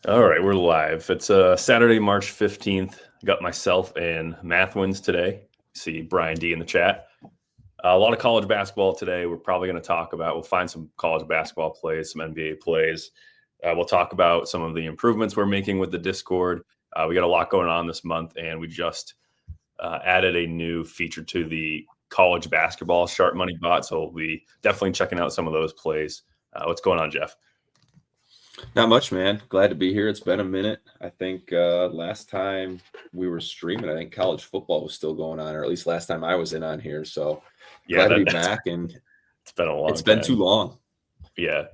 All right, we're live. It's Saturday, March 15th. Got myself and Math wins today. See Brian D in the chat. A lot of college basketball today. We're probably going to talk about, we'll find some college basketball plays, some NBA plays. We'll talk about some of the improvements we're making with the Discord. We got a lot going on this month, and we just added a new feature to the college basketball SharpMoney bot. So we'll be definitely checking out some of those plays. What's going on, Jeff? Not much, man. Glad to be here. It's been a minute. I think last time we were streaming, I think college football was still going on, or at least last time I was in on here. So Yeah, glad to be back. And it's been a long it's been time. too long. Yeah.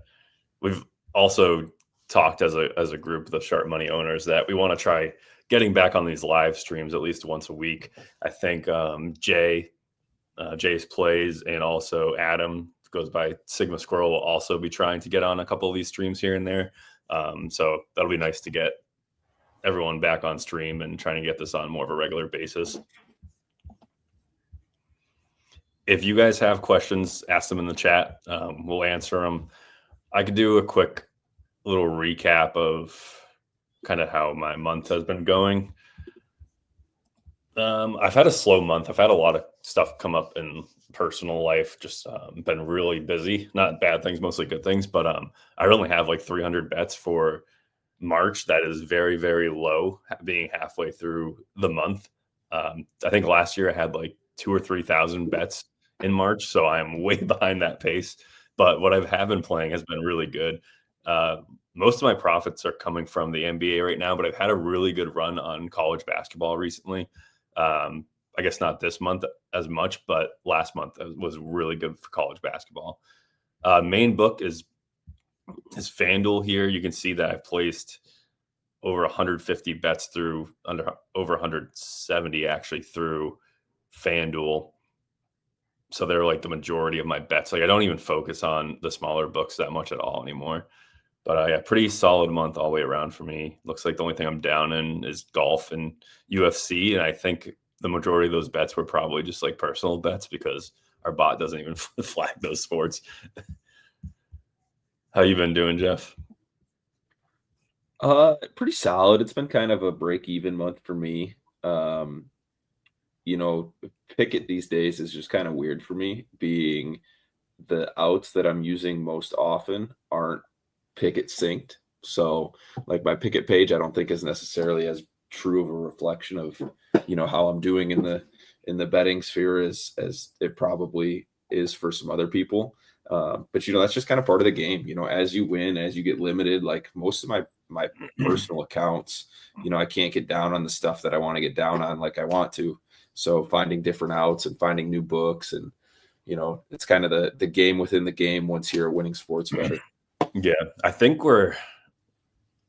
We've also talked as a group, the SharpMoney owners, that we want to try getting back on these live streams at least once a week. I think Jay's plays, and also Adam goes by Sigma Squirrel, will also be trying to get on a couple of these streams here and there. So that'll be nice to get everyone back on stream and trying to get this on more of a regular basis. If you guys have questions, ask them in the chat. We'll answer them. I could do a quick little recap of kind of how my month has been going. I've had a slow month. I've had a lot of stuff come up in personal life, just been really busy. Not bad things, mostly good things, but I only have like 300 bets for March. That is very, very low, being halfway through the month. I think last year I had like 2,000 or 3,000 bets in March, so I am way behind that pace. But what I have been playing has been really good. Most of my profits are coming from the NBA right now, but I've had a really good run on college basketball recently. I guess not this month as much, but last month was really good for college basketball. Main book is FanDuel here. You can see that I've placed over 150 bets through over 170 actually through FanDuel. So they're like the majority of my bets. Like I don't even focus on the smaller books that much at all anymore. But yeah, pretty solid month all the way around for me. Looks like the only thing I'm down in is golf and UFC. And I think the majority of those bets were probably just like personal bets because our bot doesn't even flag those sports. How you been doing, Jeff? Pretty solid. It's been kind of a break-even month for me. Pickett these days is just kind of weird for me, being the outs that I'm using most often aren't Pickett synced. So like my Pickett page, I don't think is necessarily as true of a reflection of, how I'm doing in the betting sphere as it probably is for some other people. But that's just kind of part of the game. As you win, as you get limited, like most of my personal accounts, I can't get down on the stuff that I want to get down on like I want to. So finding different outs and finding new books, and it's kind of the game within the game once you're a winning sports bettor. Yeah, I think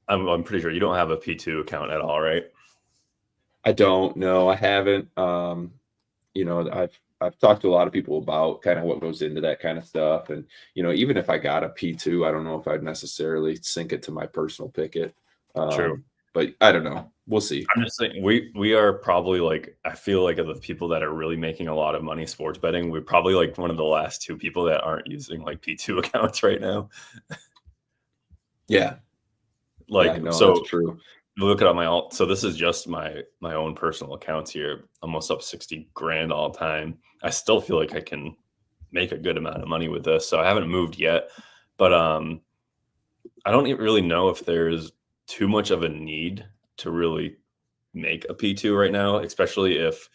I'm pretty sure you don't have a P2 account at all, right? I don't know. I haven't. I've talked to a lot of people about kind of what goes into that kind of stuff. And, even if I got a P2, I don't know if I'd necessarily sync it to my personal Pickett. True. But I don't know. We'll see. I'm just saying we are probably like, I feel like of the people that are really making a lot of money sports betting, we're probably like one of the last two people that aren't using like P2 accounts right now. Yeah. So that's true. Look at my alt. So this is just my own personal accounts here, almost up 60 grand all time. I still feel like I can make a good amount of money with this. So I haven't moved yet, but I don't really know if there's too much of a need to really make a P2 right now, especially if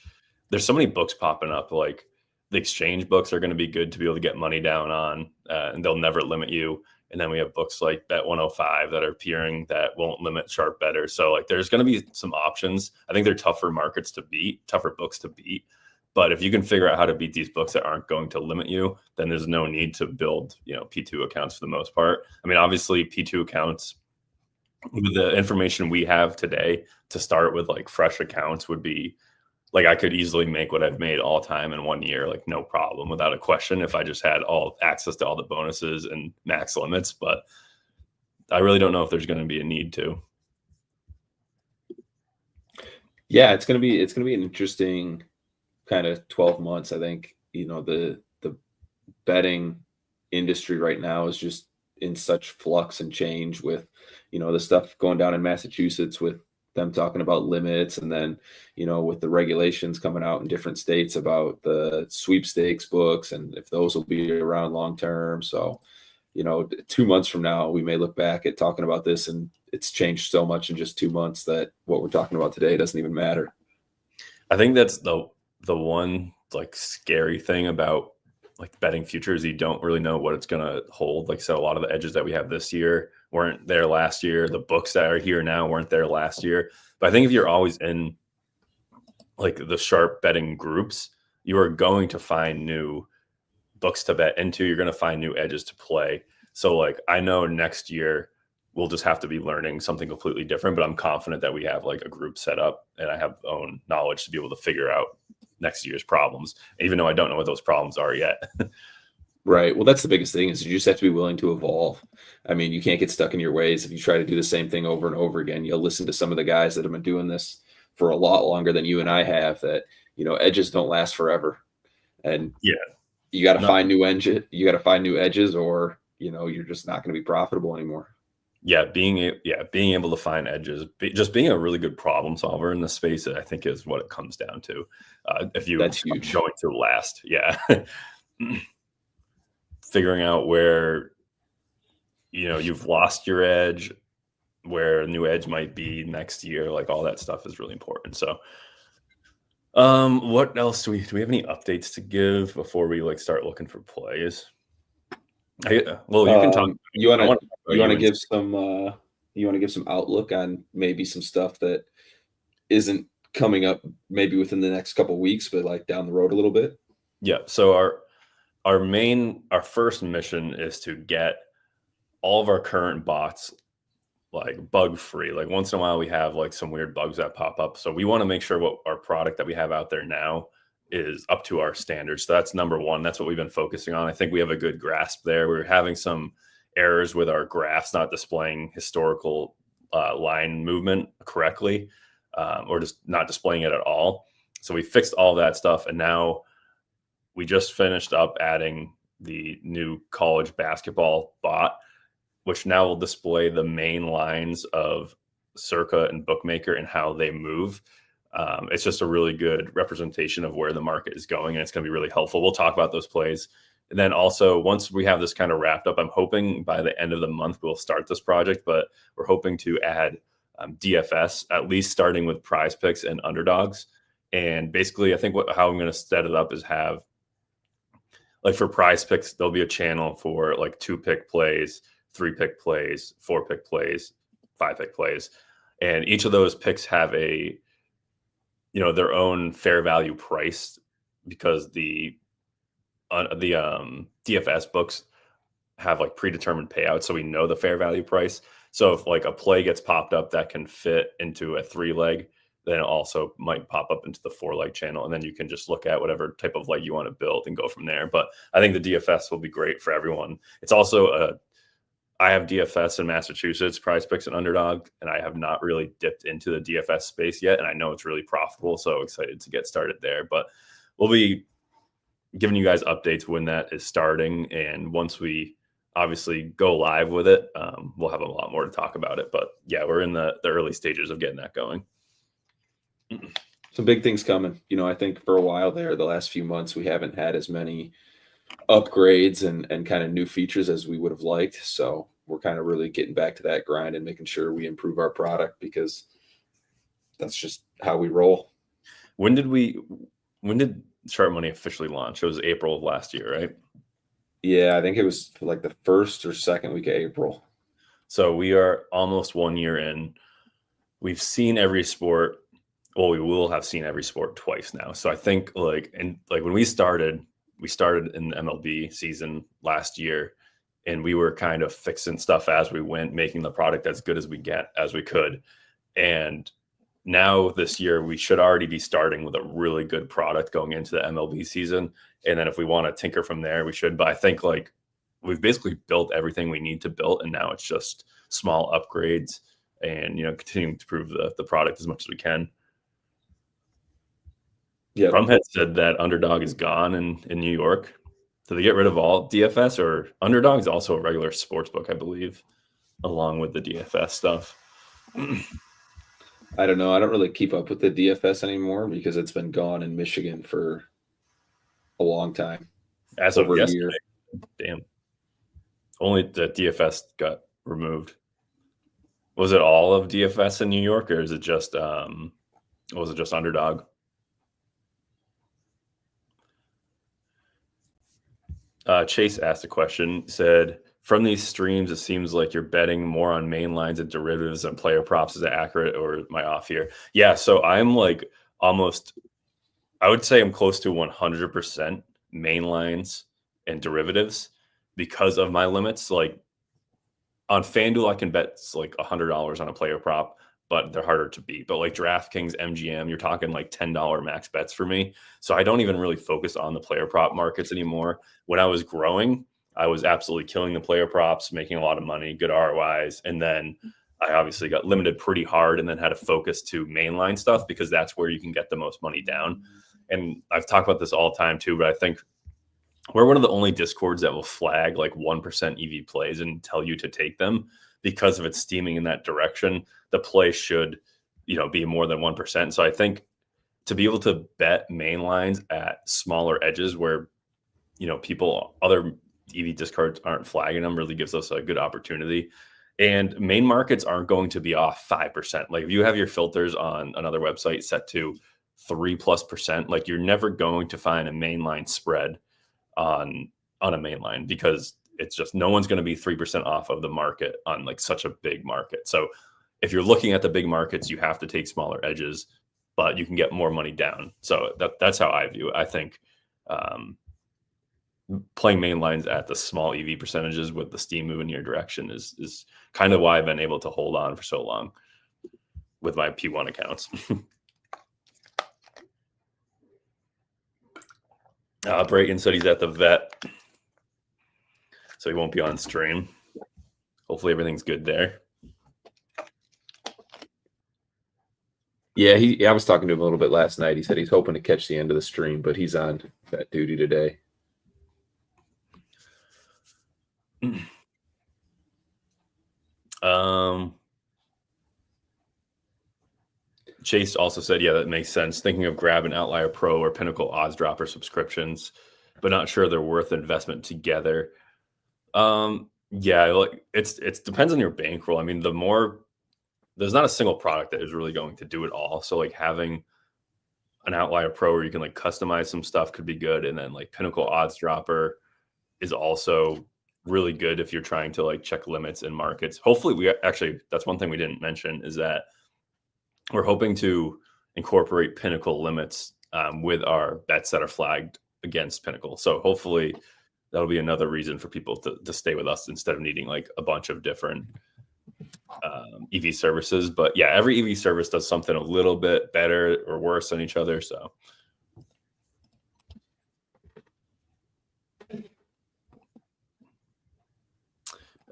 there's so many books popping up. Like the exchange books are going to be good to be able to get money down on, and they'll never limit you. And then we have books like Bet 105 that are appearing that won't limit sharp bettors. So like there's going to be some options. I think they're tougher markets to beat, tougher books to beat. But if you can figure out how to beat these books that aren't going to limit you, then there's no need to build, P2 accounts for the most part. I mean, obviously P2 accounts with the information we have today to start with, like fresh accounts would be like, I could easily make what I've made all time in 1 year, like no problem, without a question, if I just had all access to all the bonuses and max limits. But I really don't know if there's going to be a need to. Yeah, it's going to be an interesting kind of 12 months. I think, the betting industry right now is just in such flux and change with, the stuff going down in Massachusetts with them talking about limits, and then, with the regulations coming out in different states about the sweepstakes books and if those will be around long term. So, 2 months from now, we may look back at talking about this and it's changed so much in just 2 months that what we're talking about today doesn't even matter. I think that's the one like scary thing about like betting futures. You don't really know what it's going to hold. Like, so a lot of the edges that we have this year weren't there last year. The books that are here now weren't there last year. But I think if you're always in like the sharp betting groups, you are going to find new books to bet into. You're going to find new edges to play. So like, I know next year we'll just have to be learning something completely different, but I'm confident that we have like a group set up and I have own knowledge to be able to figure out next year's problems, even though I don't know what those problems are yet. Right. Well, that's the biggest thing, is you just have to be willing to evolve. I mean, you can't get stuck in your ways. If you try to do the same thing over and over again, you'll listen to some of the guys that have been doing this for a lot longer than you and I have, that, edges don't last forever. And yeah, you got to find new edges, or, you're just not going to be profitable anymore. Yeah, being able to find edges, just being a really good problem solver in the space, I think is what it comes down to. If you That's huge. Going to last, yeah. Figuring out where, you've lost your edge, where a new edge might be next year, like all that stuff is really important. So, what else do we have any updates to give before we like start looking for plays? Well, you can talk. You want to give some outlook on maybe some stuff that isn't coming up maybe within the next couple of weeks, but like down the road a little bit? Yeah. So our first mission is to get all of our current bots like bug free. Like once in a while we have like some weird bugs that pop up. So we want to make sure what our product that we have out there now is up to our standards. So that's number one. That's what we've been focusing on. I think we have a good grasp there. We're having some errors with our graphs not displaying historical line movement correctly, or just not displaying it at all. So we fixed all that stuff, and now we just finished up adding the new college basketball bot, which now will display the main lines of Circa and Bookmaker and how they move. It's just a really good representation of where the market is going, and it's going to be really helpful. We'll talk about those plays. And then also, once we have this kind of wrapped up, I'm hoping by the end of the month we'll start this project, but we're hoping to add DFS, at least starting with prize picks and underdogs. And basically, I think how I'm going to set it up is have, like for prize picks, there'll be a channel for like 2-pick plays, 3-pick plays, 4-pick plays, 5-pick plays. And each of those picks have a, their own fair value price, because the DFS books have like predetermined payouts. So we know the fair value price. So if like a play gets popped up that can fit into a 3-leg, then it also might pop up into the 4-leg channel. And then you can just look at whatever type of leg you want to build and go from there. But I think the DFS will be great for everyone. It's also I have DFS in Massachusetts, prize picks and underdog, and I have not really dipped into the DFS space yet. And I know it's really profitable. So excited to get started there, but we'll be giving you guys updates when that is starting. And once we obviously go live with it, we'll have a lot more to talk about it. But yeah, we're in the early stages of getting that going. Some big things coming. I think for a while there, the last few months, we haven't had as many upgrades and kind of new features as we would have liked. So we're kind of really getting back to that grind and making sure we improve our product, because that's just how we roll. When did SharpMoney officially launch? It was April of last year, right? Yeah, I think it was like the first or second week of April. So we are almost 1 year in. We've seen every sport. Well, we will have seen every sport twice now. So I think when we started in the MLB season last year, and we were kind of fixing stuff as we went, making the product as good as we could. And now this year, we should already be starting with a really good product going into the MLB season. And then if we want to tinker from there, we should. But I think we've basically built everything we need to build, and now it's just small upgrades and continuing to improve the product as much as we can. Yeah, Crumhead said that underdog is gone in New York. Did they get rid of all DFS, or Underdog's also a regular sports book, I believe, along with the DFS stuff? I don't know. I don't really keep up with the DFS anymore because it's been gone in Michigan for a long time. As of Over a yesterday, year. damn. Only the DFS got removed. Was it all of DFS in New York, or is it just was it just Underdog? Chase asked a question, said, from these streams, it seems like you're betting more on main lines and derivatives and player props. Is that accurate, or am I off here? Yeah, so I'm like almost, I would say I'm close to 100% main lines and derivatives because of my limits. Like on FanDuel, I can bet like $100 on a player prop, but they're harder to beat. But like DraftKings, MGM, you're talking like $10 max bets for me. So I don't even really focus on the player prop markets anymore. When I was growing, I was absolutely killing the player props, making a lot of money, good ROIs. And then I obviously got limited pretty hard and then had to focus to mainline stuff because that's where you can get the most money down. And I've talked about this all the time too, but I think we're one of the only discords that will flag like 1% EV plays and tell you to take them because of it steaming in that direction. The play should, be more than 1%. So I think to be able to bet main lines at smaller edges where, other EV discards aren't flagging them really gives us a good opportunity. And main markets aren't going to be off 5%. Like if you have your filters on another website set to 3+%, like you're never going to find a mainline spread on a main line because it's just no one's going to be 3% off of the market on like such a big market. So if you're looking at the big markets, you have to take smaller edges, but you can get more money down. So that's how I view it. I think playing main lines at the small EV percentages with the steam moving in your direction is kind of why I've been able to hold on for so long with my P1 accounts. Brayton said he's at the vet, so he won't be on stream. Hopefully everything's good there. Yeah, I was talking to him a little bit last night. He said he's hoping to catch the end of the stream, but he's on vet duty today. Chase also said, yeah, that makes sense. Thinking of grabbing Outlier Pro or Pinnacle Odds Dropper subscriptions, but not sure they're worth investment together. Yeah, like it depends on your bankroll. I mean, there's not a single product that is really going to do it all. So like having an Outlier Pro where you can like customize some stuff could be good. And then like Pinnacle Odds Dropper is also really good if you're trying to like check limits in markets. Hopefully that's one thing we didn't mention is that we're hoping to incorporate Pinnacle limits with our bets that are flagged against Pinnacle. So hopefully that'll be another reason for people to stay with us instead of needing like a bunch of different EV services. But yeah, every EV service does something a little bit better or worse than each other. So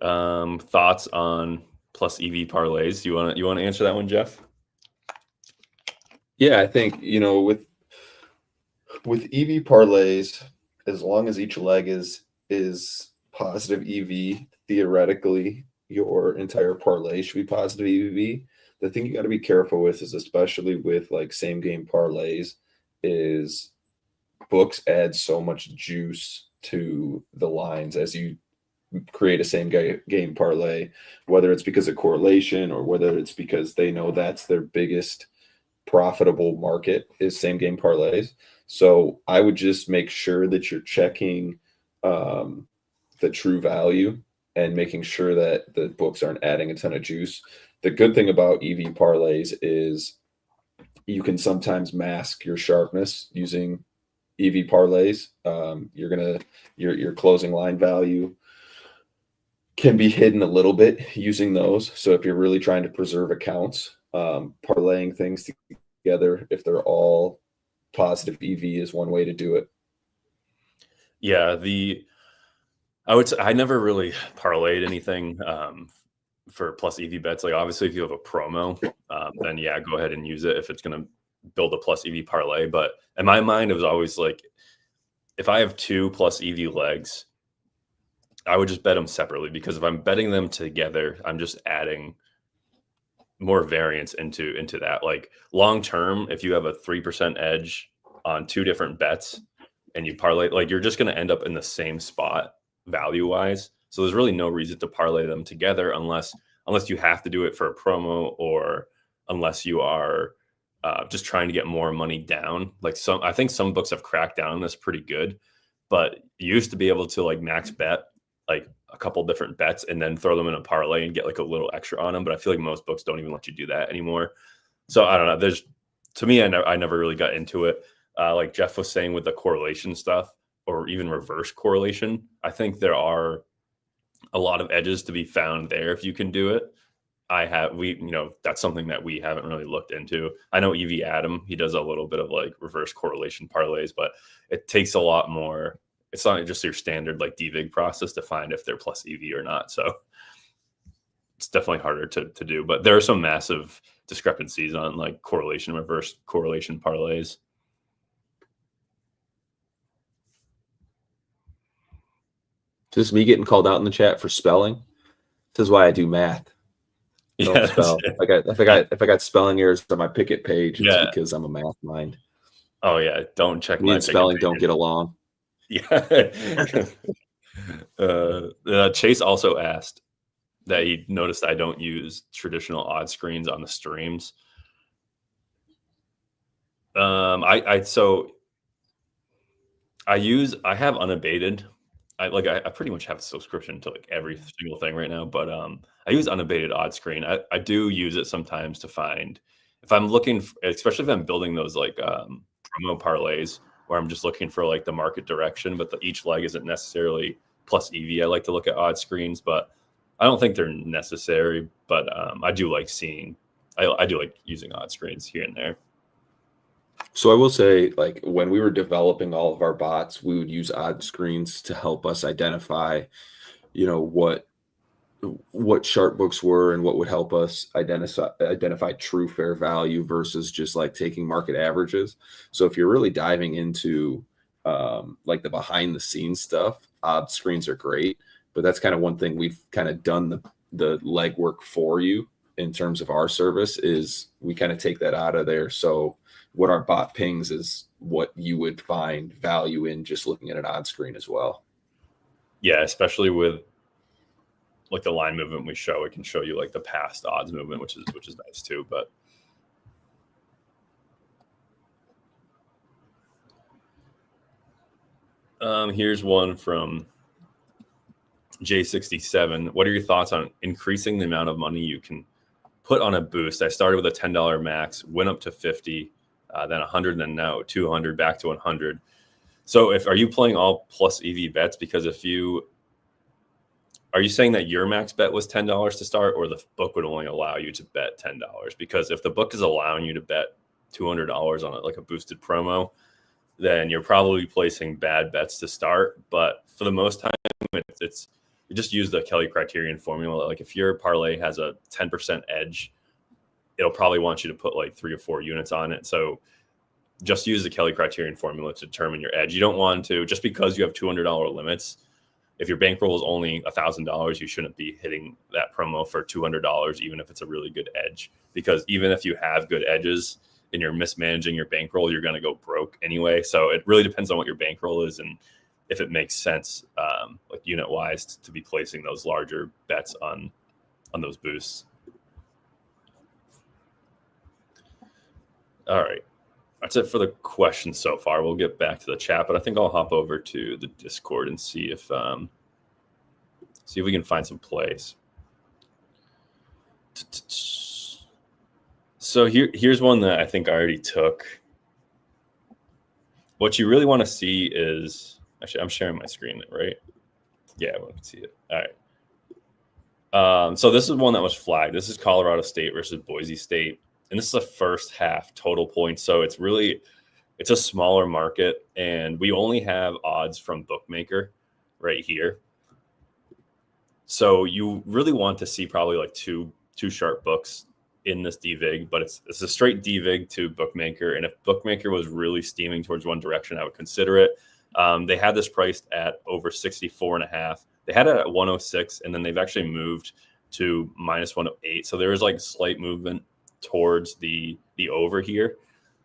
thoughts on plus EV parlays? You want to answer that one, Jeff? Yeah, I think, with EV parlays, as long as each leg is positive EV, theoretically, your entire parlay should be positive EV. The thing you got to be careful with is, especially with like same game parlays, is books add so much juice to the lines as you create a same game parlay, whether it's because of correlation or whether it's because they know that's their biggest profitable market is same game parlays. So I would just make sure that you're checking the true value and making sure that the books aren't adding a ton of juice. The good thing about EV parlays is you can sometimes mask your sharpness using EV parlays. Your closing line value can be hidden a little bit using those. So if you're really trying to preserve accounts, parlaying things together, if they're all positive EV, is one way to do it. Yeah, I would say I never really parlayed anything for plus EV bets. Like obviously, if you have a promo, then yeah, go ahead and use it if it's going to build a plus EV parlay. But in my mind, it was always like, if I have 2 plus EV legs, I would just bet them separately, because if I'm betting them together, I'm just adding more variance into that. Like long term, if you have a 3% edge on 2 different bets and you parlay, like you're just going to end up in the same spot value wise. So there's really no reason to parlay them together unless you have to do it for a promo, or unless you are just trying to get more money down. Like I think some books have cracked down on this pretty good, but you used to be able to like max bet like a couple different bets and then throw them in a parlay and get like a little extra on them. But I feel like most books don't even let you do that anymore. So I don't know. To me, I never really got into it. Like Jeff was saying with the correlation stuff, or even reverse correlation, I think there are a lot of edges to be found there if you can do it. That's something that we haven't really looked into. I know EV Adam, he does a little bit of like reverse correlation parlays, but it takes a lot more. It's not just your standard like DVIG process to find if they're plus EV or not. So it's definitely harder to do, but there are some massive discrepancies on like correlation, reverse correlation parlays. This is me getting called out in the chat for spelling. This is why I do math. Don't spell. If I got spelling errors on my Picket page, it's because I'm a math mind. Oh yeah, don't check me and spelling don't get along. Yeah. Chase also asked that he noticed I don't use traditional odd screens on the streams. I have unabated. I pretty much have a subscription to like every single thing right now, but I use unabated odd screen. I do use it sometimes to find, if I'm looking, especially if I'm building those like promo parlays where I'm just looking for like the market direction, but each leg isn't necessarily plus EV. I like to look at odd screens, but I don't think they're necessary. But I do like using odd screens here and there. So I will say, like, when we were developing all of our bots, we would use odd screens to help us identify, what sharp books were and what would help us identify true fair value versus just like taking market averages. So if you're really diving into like the behind the scenes stuff, odd screens are great, but that's kind of one thing we've kind of done the legwork for you in terms of our service, is we kind of take that out of there. So what our bot pings is what you would find value in just looking at an odd screen as well. Yeah, especially with like the line movement we show, it can show you like the past odds movement, which is nice too. But here's one from J67. What are your thoughts on increasing the amount of money you can put on a boost? I started with a $10 max, went up to 50, then 100, then now 200, back to 100. So are you playing all plus EV bets? Because are you saying that your max bet was $10 to start, or the book would only allow you to bet $10? Because if the book is allowing you to bet $200 on like a boosted promo, then you're probably placing bad bets to start. But for the most time, it's you just use the Kelly criterion formula. Like if your parlay has a 10% edge, it'll probably want you to put like 3 or 4 units on it. So just use the Kelly criterion formula to determine your edge. You don't want to, just because you have $200 limits, if your bankroll is only $1,000, you shouldn't be hitting that promo for $200, even if it's a really good edge. Because even if you have good edges and you're mismanaging your bankroll, you're going to go broke anyway. So it really depends on what your bankroll is and if it makes sense, like unit wise, to be placing those larger bets on those boosts. All right. That's it for the questions so far. We'll get back to the chat, but I think I'll hop over to the Discord and see if we can find some plays. So here's one that I think I already took. What you really want to see is, actually, I'm sharing my screen, right? Yeah, I want to see it. All right. So this is one that was flagged. This is Colorado State versus Boise State. And this is the first half total points. So it's a smaller market, and we only have odds from Bookmaker right here. So you really want to see probably like two sharp books in this DVIG, but it's a straight DVIG to Bookmaker. And if Bookmaker was really steaming towards one direction, I would consider it. They had this priced at over 64.5. They had it at 106, and then they've actually moved to minus 108. So there is like slight movement towards the over here.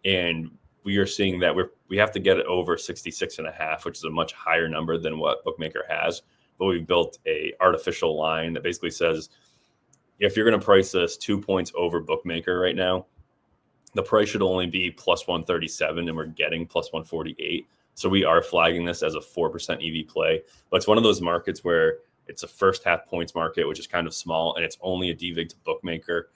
And we are seeing that we have to get it over 66.5, which is a much higher number than what Bookmaker has. But we've built a artificial line that basically says, if you're going to price this 2 points over Bookmaker right now, the price should only be plus 137, and we're getting plus 148. So we are flagging this as a 4% EV play. But it's one of those markets where it's a first half points market, which is kind of small, and it's only a DVIG to Bookmaker.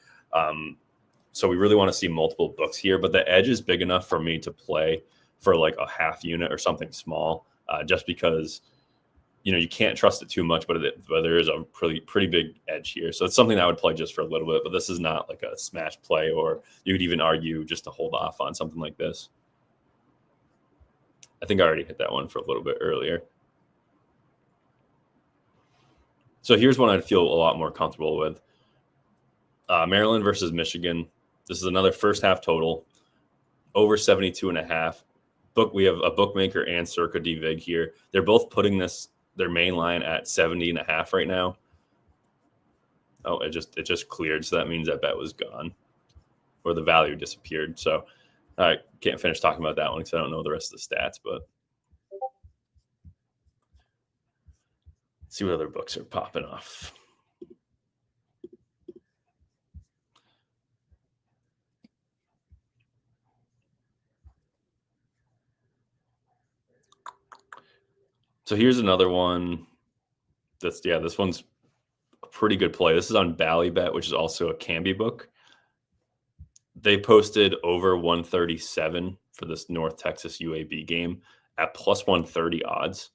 So we really want to see multiple books here. But the edge is big enough for me to play for like a half unit or something small, just because you can't trust it too much, but there is a pretty big edge here. So it's something that I would play just for a little bit, but this is not like a smash play, or you could even argue just to hold off on something like this. I think I already hit that one for a little bit earlier. So here's one I'd feel a lot more comfortable with. Maryland versus Michigan. This is another first half total, over 72.5. We have a Bookmaker and Circa DVIG here. They're both putting their main line at 70.5 right now. Oh, it just cleared. So that means that bet was gone, or the value disappeared. So I can't finish talking about that one because I don't know the rest of the stats, but let's see what other books are popping off. So here's another one. This one's a pretty good play. This is on Ballybet, which is also a Canby book. They posted over 137 for this North Texas UAB game at plus 130 odds.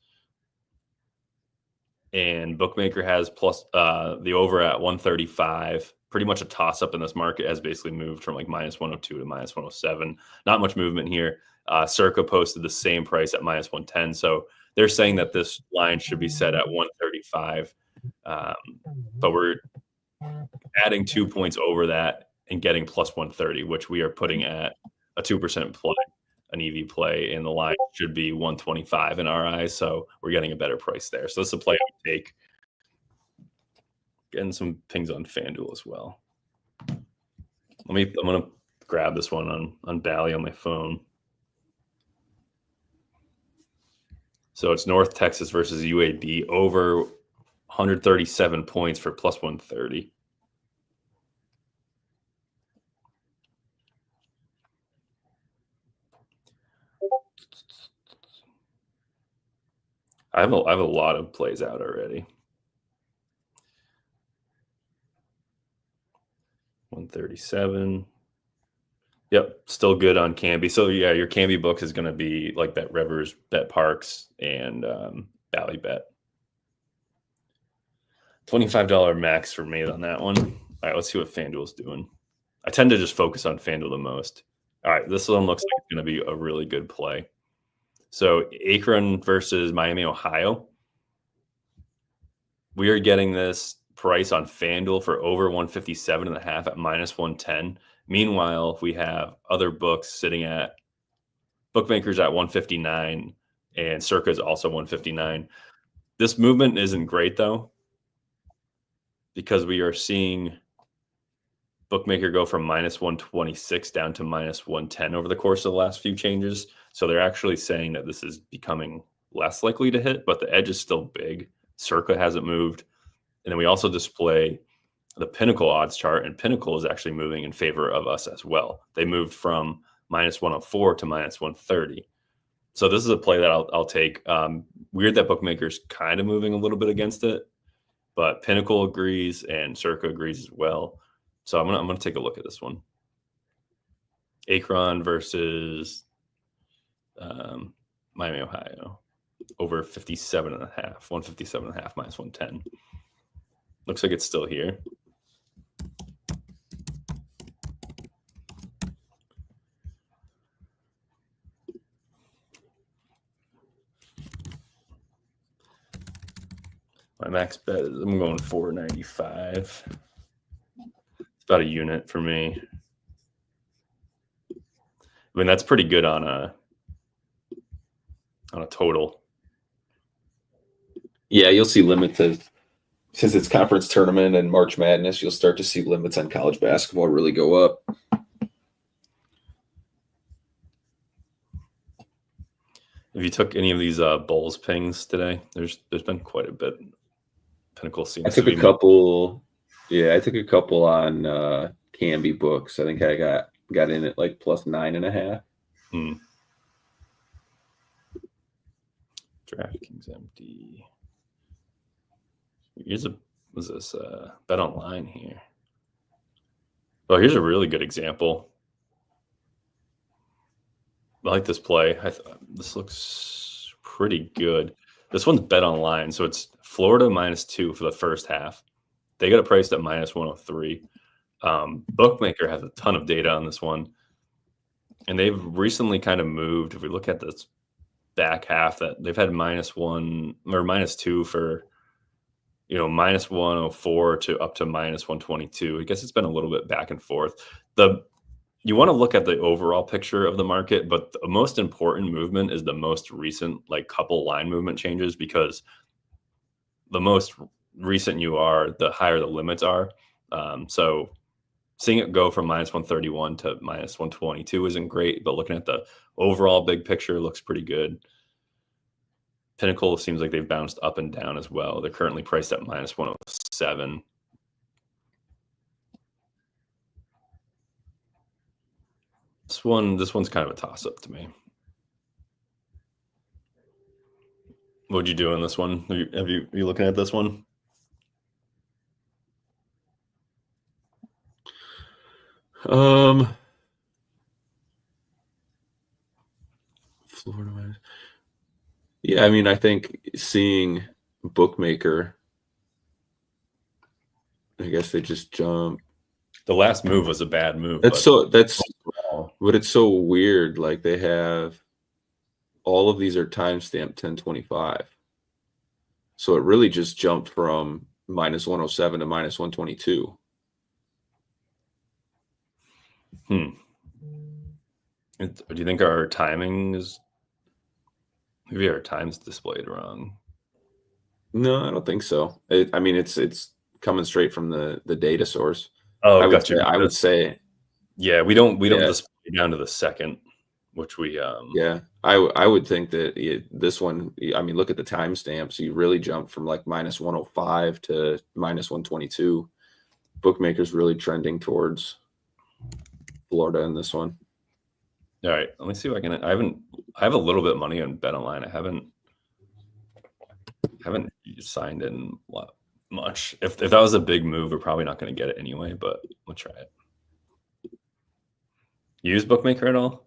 And Bookmaker has the over at 135. Pretty much a toss-up in this market, has basically moved from like minus 102 to minus 107. Not much movement here. Circa posted the same price at minus 110. So they're saying that this line should be set at 135. But we're adding 2 points over that and getting plus 130, which we are putting at a 2% play, an EV play, and the line should be 125 in our eyes. So we're getting a better price there. So this is a play I would take. Getting some pings on FanDuel as well. I'm going to grab this one on Bally on my phone. So it's North Texas versus UAB, over 137 points for plus 130. I have a lot of plays out already. 137. Yep, still good on Canby. So yeah, your Canby book is going to be like Bet Rivers, Bet Parks, and Ballybet. $25 max for me on that one. All right, let's see what FanDuel's doing. I tend to just focus on FanDuel the most. All right, this one looks like it's going to be a really good play. So Akron versus Miami, Ohio. We are getting this price on FanDuel for over 157.5 at minus 110. Meanwhile, we have other books sitting at Bookmakers at 159, and Circa is also 159. This movement isn't great though, because we are seeing Bookmaker go from minus 126 down to minus 110 over the course of the last few changes. So they're actually saying that this is becoming less likely to hit, but the edge is still big. Circa hasn't moved. And then we also display the Pinnacle odds chart, and Pinnacle is actually moving in favor of us as well. They moved from minus 104 to minus 130. So this is a play that I'll take. Weird that Bookmaker's kind of moving a little bit against it, but Pinnacle agrees and Circa agrees as well. So I'm gonna take a look at this one. Akron versus Miami, Ohio, over 57.5, 157.5 minus 110. Looks like it's still here. My max bet is I'm going 495. It's about a unit for me. I mean, that's pretty good on a on a total. Yeah, you'll see limits since it's conference tournament and March Madness. You'll start to see limits on college basketball really go up. If you took any of these Bulls pings today, there's been quite a bit. Pinnacle seems I took to be a couple. Yeah, I took a couple on Canby books. I think I got in at like plus 9.5. DraftKings empty. Was this bet online here? Oh, here's a really good example. I like this play. This looks pretty good. This one's bet online, so it's Florida -2 for the first half. They got it priced at -103. Bookmaker has a ton of data on this one, and they've recently kind of moved. If we look at this back half, that they've had -1 or -2 for -104 to up to -122. I guess it's been a little bit back and forth. You want to look at the overall picture of the market, but the most important movement is the most recent, like couple line movement changes, because the most recent you are, the higher the limits are. So seeing it go from -131 to -122 isn't great, but looking at the overall big picture looks pretty good. Pinnacle seems like they've bounced up and down as well. They're currently priced at -107. This one's kind of a toss-up to me. What'd you do in this one? Are you looking at this one? Florida. Yeah, I mean, I think seeing Bookmaker, I guess they just jump. The last move was a bad move. But it's so weird. Like they have all of these are timestamped 1025. So it really just jumped from -107 to -122. Do you think our timing is maybe our time's displayed wrong? No, I don't think so. I mean, it's coming straight from the data source. Oh, I would say. Yeah, we don't display down to the second, which we Yeah, I would think that this one. I mean, look at the timestamp. So you really jump from like -105 to -122. Bookmaker's really trending towards Florida in this one. All right, let me see if I can. I have a little bit of money on Bet Online. I haven't signed in much. If that was a big move, we're probably not going to get it anyway, but we'll try it. You use Bookmaker at all?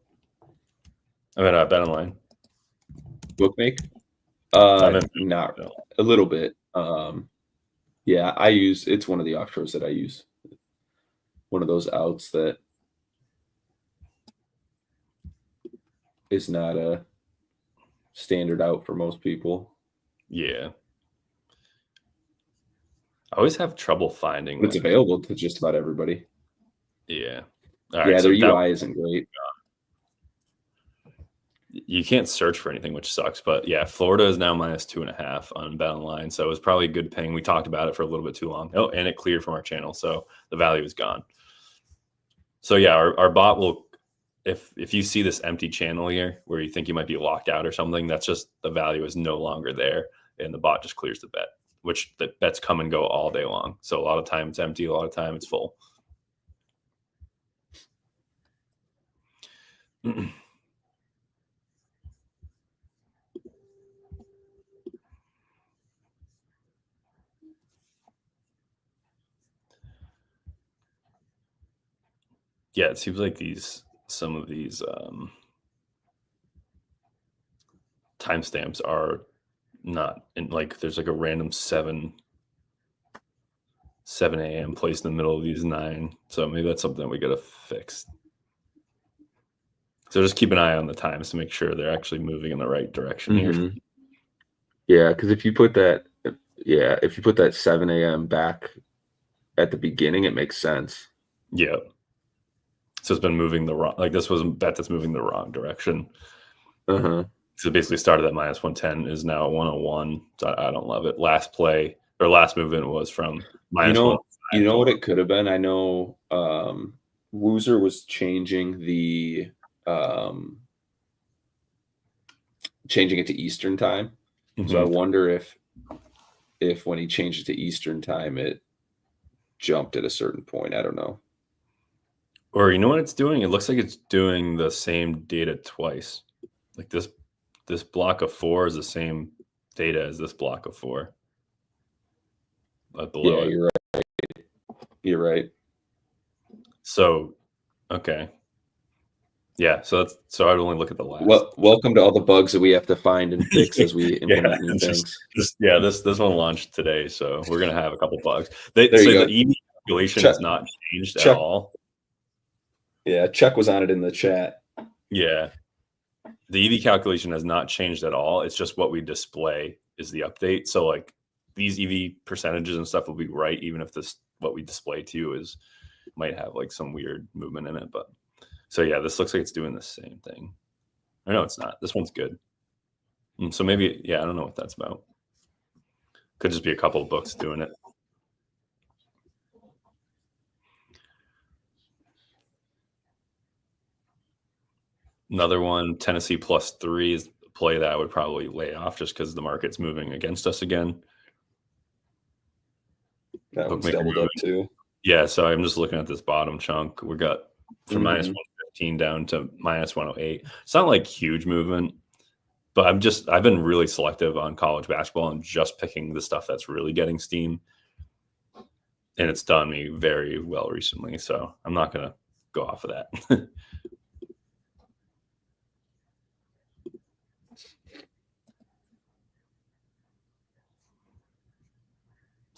I mean, Bet Online. Bookmaker? Not a little bit. Yeah, it's one of the offshores that I use. One of those outs that is not a standard out for most people. Yeah. I always have trouble finding. But it's available to just about everybody. Yeah. All right, their UI isn't great. You can't search for anything, which sucks. But yeah, Florida is now -2.5 on Bet Online. So it was probably a good ping. We talked about it for a little bit too long. Oh, and it cleared from our channel. So the value is gone. So yeah, our bot will, if you see this empty channel here where you think you might be locked out or something, that's just the value is no longer there. And the bot just clears the bet, which the bets come and go all day long. So a lot of time it's empty. A lot of time it's full. Yeah, it seems like some of these timestamps are not in, like there's like a random 7 a.m. placed in the middle of these 9. So maybe that's something we got to fix. So just keep an eye on the times to make sure they're actually moving in the right direction here. Yeah, because if you put that 7 a.m. back at the beginning, it makes sense. Yeah. So it's been moving this was a bet that's moving the wrong direction. So basically started at minus 110, is now at 101. So I don't love it. Last play or last movement was from minus one. You know what it could have been? I know Woozer was changing changing it to Eastern time. Mm-hmm. So I wonder if when he changed it to Eastern time, it jumped at a certain point. I don't know. Or you know what it's doing? It looks like it's doing the same data twice. Like this block of 4 is the same data as this block of 4. But below it. You're right. You're right. So, okay. Yeah, so I'd only look at the last. Well, welcome to all the bugs that we have to find and fix as we implement new things. This one launched today, so we're gonna have a couple bugs. The EV calculation has not changed at all. Yeah, Chuck was on it in the chat. Yeah, the EV calculation has not changed at all. It's just what we display is the update. So like these EV percentages and stuff will be right, even if what we display to you might have like some weird movement in it, but. So yeah, this looks like it's doing the same thing. Or no, it's not. This one's good. So maybe, I don't know what that's about. Could just be a couple of books doing it. Another one, Tennessee +3 is a play that I would probably lay off just because the market's moving against us again. That one's doubled up too. Yeah, so I'm just looking at this bottom chunk. We got from minus 115 down to minus 108. It's not like huge movement, but I've been really selective on college basketball and just picking the stuff that's really getting steam. And it's done me very well recently, so I'm not going to go off of that.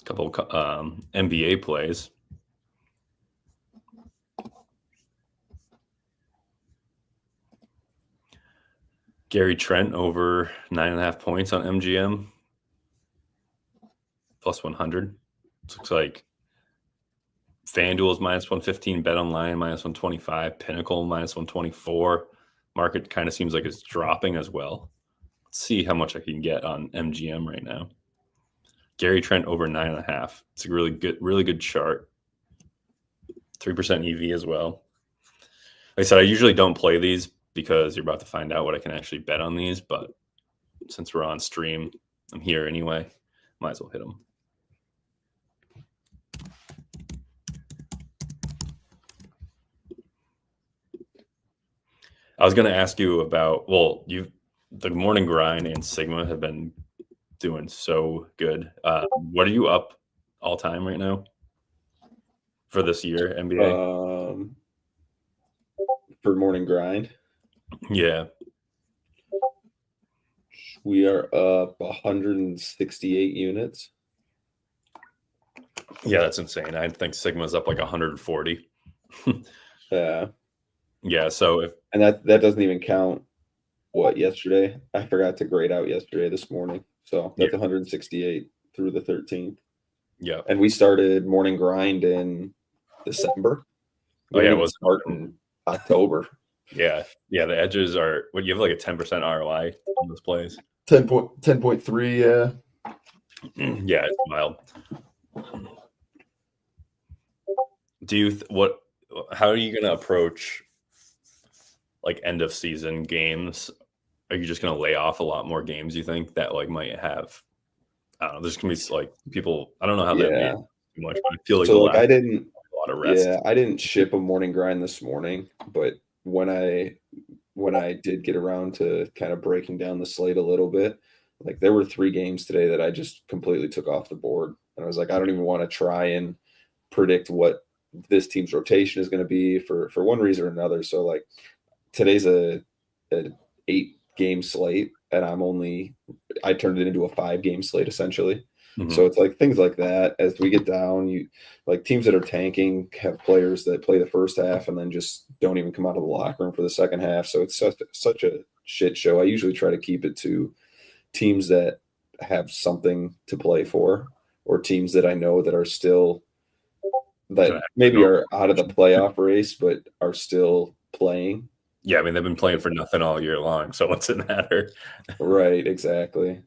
A couple NBA plays. Gary Trent over 9.5 points on MGM. Plus 100. Looks like FanDuel is minus 115, Bet Online minus 125, Pinnacle minus 124. Market kind of seems like it's dropping as well. Let's see how much I can get on MGM right now. Gary Trent over 9.5. It's a really good chart. 3% EV as well. Like I said, I usually don't play these because you're about to find out what I can actually bet on these. But since we're on stream, I'm here anyway. Might as well hit them. I was going to ask you about, the Morning Grind and Sigma have been doing so good. What are you up all time right now for this year, NBA? For Morning Grind? Yeah. We are up 168 units. Yeah, that's insane. I think Sigma's up like 140. Yeah. Yeah, so and that doesn't even count yesterday. I forgot to grade out this morning. So that's 168 through the 13th. Yeah. And we started Morning Grind in December. It was starting October. Yeah. Yeah, the edges are you have like a 10% ROI on those plays. 10.3, yeah. Yeah, it's wild. How are you gonna approach like end of season games? Are you just going to lay off a lot more games, you think, that like might have, I don't know, there's going to be like people, I don't know how that made too much, but I feel like I didn't a lot of rest. Yeah, I didn't ship a Morning Grind this morning, but when I did get around to kind of breaking down the slate a little bit, like there were 3 games today that I just completely took off the board. And I was like, I don't even want to try and predict what this team's rotation is going to be for one reason or another. So like today's a 8-game slate, and I turned it into a 5-game slate essentially. Mm-hmm. So it's like things like that. As we get down, you like teams that are tanking have players that play the first half and then just don't even come out of the locker room for the second half. So it's such a shit show. I usually try to keep it to teams that have something to play for, or teams that I know that are still maybe are out of the playoff race but are still playing. Yeah, I mean they've been playing for nothing all year long, so what's it matter? Right, exactly.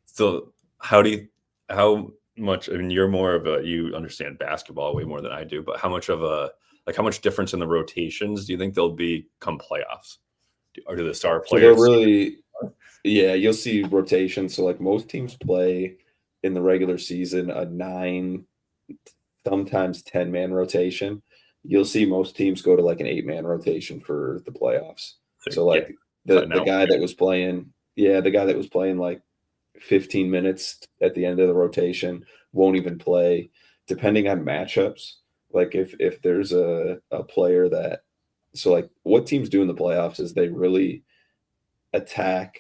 So how much, I mean, you're more of a, you understand basketball way more than I do, but how much difference in the rotations do you think there'll be come playoffs? Or do the star So they're players? really, yeah, you'll see rotation. So like most teams play in the regular season a 9, sometimes 10-man rotation. You'll see most teams go to like an 8-man rotation for the playoffs. So So yeah, like the cutting the out guy that players. was playing, yeah, the guy that was playing like 15 minutes at the end of the rotation won't even play, depending on matchups. Like if there's a player that, so like what teams do in the playoffs is they really attack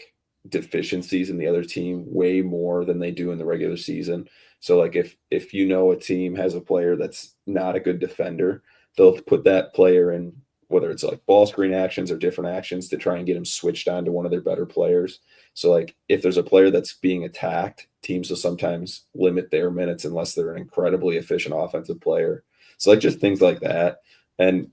deficiencies in the other team way more than they do in the regular season. So like if you know a team has a player that's not a good defender, they'll put that player in, whether it's like ball screen actions or different actions, to try and get him switched on to one of their better players. So like if there's a player that's being attacked, teams will sometimes limit their minutes unless they're an incredibly efficient offensive player. So like just things like that. And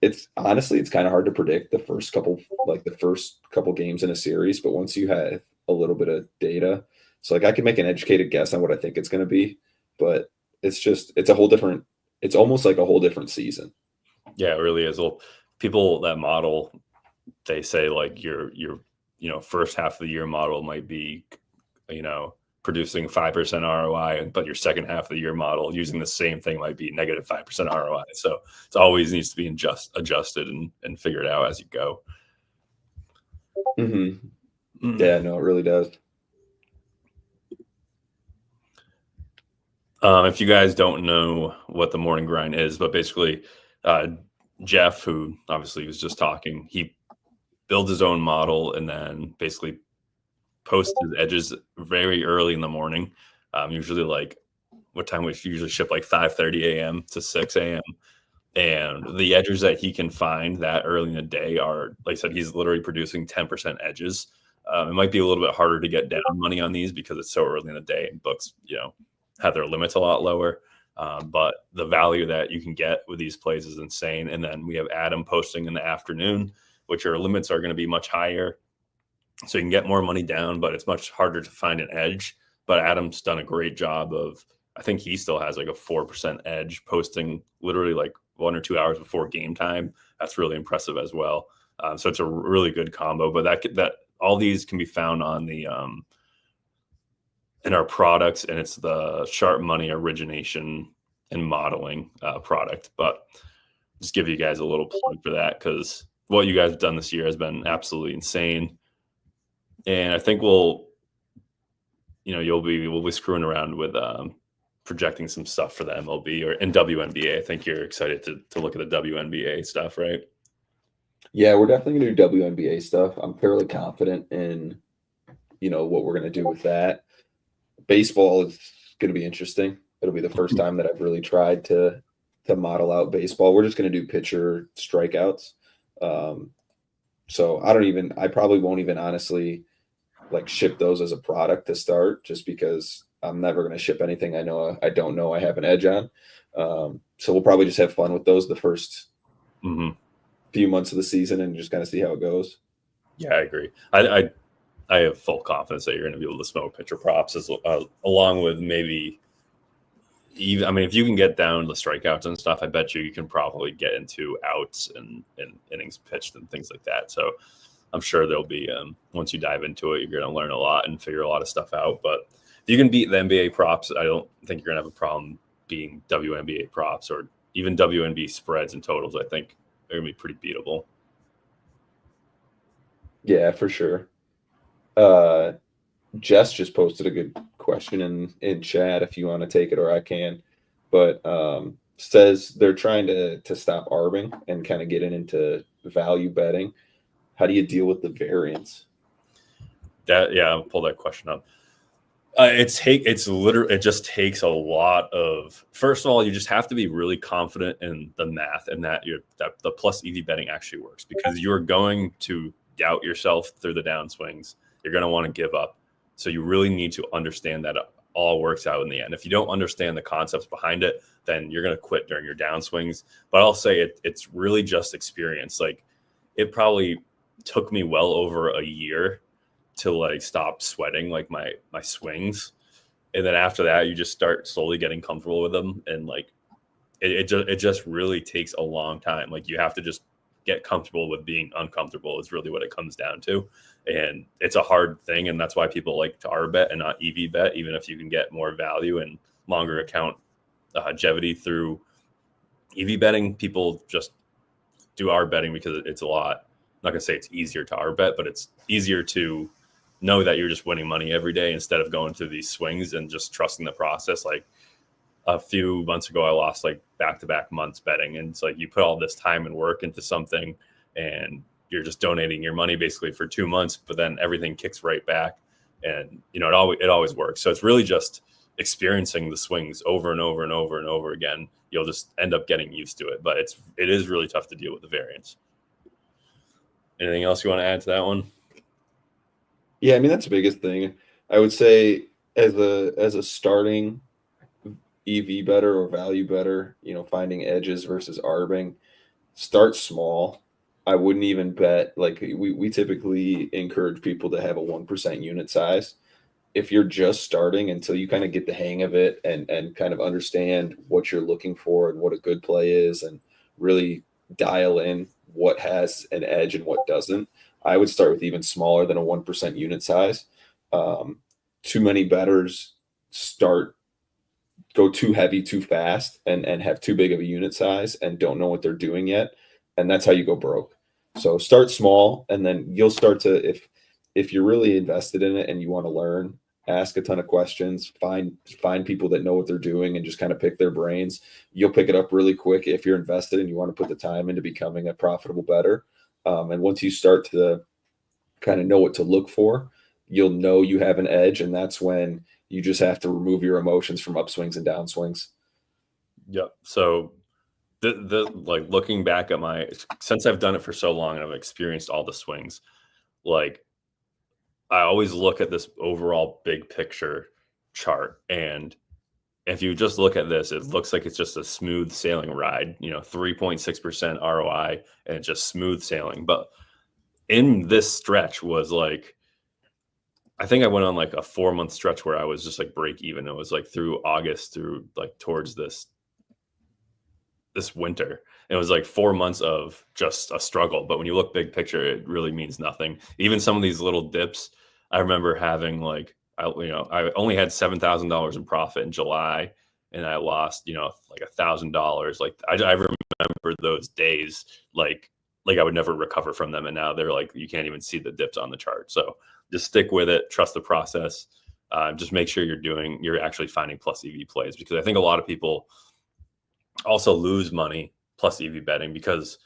it's honestly, it's kind of hard to predict the first couple games in a series, but once you have a little bit of data, so like I can make an educated guess on what I think it's going to be, but it's a whole different, it's almost like a whole different season. Yeah, it really is. Well, people that model, they say like first half of the year model might be, you know, producing 5% ROI, but your second half of the year model using the same thing might be negative 5% ROI. So it always needs to be adjusted and figured out as you go. Hmm. Mm. Yeah, no, it really does. If you guys don't know what the morning grind is, but basically, uh, Jeff, who obviously was just talking, he builds his own model and then basically posts his edges very early in the morning. Usually, like what time we usually ship, like 5:30 a.m. to 6 a.m. And the edges that he can find that early in the day are, like I said, he's literally producing 10% edges. It might be a little bit harder to get down money on these because it's so early in the day and books, have their limits a lot lower. But the value that you can get with these plays is insane. And then we have Adam posting in the afternoon, which our limits are going to be much higher. So you can get more money down, but it's much harder to find an edge. But Adam's done a great job of, I think he still has like a 4% edge posting literally like 1 or 2 hours before game time. That's really impressive as well. So it's a really good combo, but that all these can be found on the, in our products, and it's the SharpMoney origination and modeling product. But just give you guys a little plug for that, because what you guys have done this year has been absolutely insane. And I think we'll be screwing around with projecting some stuff for the MLB or in WNBA. I think you're excited to look at the WNBA stuff, right? Yeah, we're definitely going to do WNBA stuff. I'm fairly confident in, what we're going to do with that. Baseball is going to be interesting. It'll be the first time that I've really tried to model out baseball. We're just going to do pitcher strikeouts. So I probably won't even honestly like ship those as a product to start, just because I'm never going to ship anything I don't know I have an edge on. So we'll probably just have fun with those the first few months of the season and just kind of see how it goes. Yeah, I agree. I have full confidence that you're going to be able to smoke pitcher props along with maybe even, I mean, if you can get down the strikeouts and stuff, I bet you can probably get into outs and innings pitched and things like that. So I'm sure there'll be, once you dive into it, you're going to learn a lot and figure a lot of stuff out. But if you can beat the NBA props, I don't think you're going to have a problem beating WNBA props or even WNBA spreads and totals. I think they're going to be pretty beatable. Yeah, for sure. Jess just posted a good question in chat if you want to take it, or I can. But says they're trying to stop arbing and kind of getting into value betting. How do you deal with the variance? I'll pull that question up. It just takes a lot of, first of all, you just have to be really confident in the math and that the plus EV betting actually works, because you're going to doubt yourself through the downswings. You're going to want to give up. So you really need to understand that it all works out in the end. If you don't understand the concepts behind it, then you're going to quit during your downswings. But I'll say it's really just experience. Like, it probably took me well over a year to like stop sweating like my swings. And then after that, you just start slowly getting comfortable with them. And like, it just really takes a long time. Like you have to just get comfortable with being uncomfortable is really what it comes down to. And it's a hard thing. And that's why people like to R bet and not EV bet, even if you can get more value and longer account longevity through EV betting. People just do R betting because it's a lot. I'm not gonna say it's easier to R bet, but it's easier to know that you're just winning money every day instead of going through these swings and just trusting the process. Like a few months ago, I lost like back-to-back months betting. And it's like you put all this time and work into something and you're just donating your money basically for 2 months, but then everything kicks right back. And, you know, it always works. So it's really just experiencing the swings over and over and over and over again. You'll just end up getting used to it, but it is really tough to deal with the variance. Anything else you want to add to that one? Yeah, I mean, that's the biggest thing. I would say as a starting EV better or value better, you know, finding edges versus arbing, start small. I wouldn't even bet, like we typically encourage people to have a 1% unit size. If you're just starting, until you kind of get the hang of it and kind of understand what you're looking for and what a good play is and really dial in what has an edge and what doesn't, I would start with even smaller than a 1% unit size. Too many bettors go too heavy too fast and have too big of a unit size and don't know what they're doing yet. And that's how you go broke. So start small, and then you'll start to, if you're really invested in it and you want to learn, ask a ton of questions, find people that know what they're doing and just kind of pick their brains. You'll pick it up really quick if you're invested and you want to put the time into becoming a profitable bettor. And once you start to kind of know what to look for, you'll know you have an edge, and that's when you just have to remove your emotions from upswings and downswings. Yep. So the like looking back at since I've done it for so long and I've experienced all the swings, like I always look at this overall big picture chart. And if you just look at this, it looks like it's just a smooth sailing ride, 3.6% ROI and just smooth sailing. But in this stretch was like, I think I went on like a 4-month stretch where I was just like break even. It was like through August through like towards this winter. It was like 4 months of just a struggle. But when you look big picture, it really means nothing. Even some of these little dips, I remember having like, I only had $7,000 in profit in July, and I lost, like $1,000. Like I remember those days, like I would never recover from them. And now they're like, you can't even see the dips on the chart. So just stick with it, trust the process. Just make sure you're actually finding plus EV plays, because I think a lot of people also lose money plus EV betting because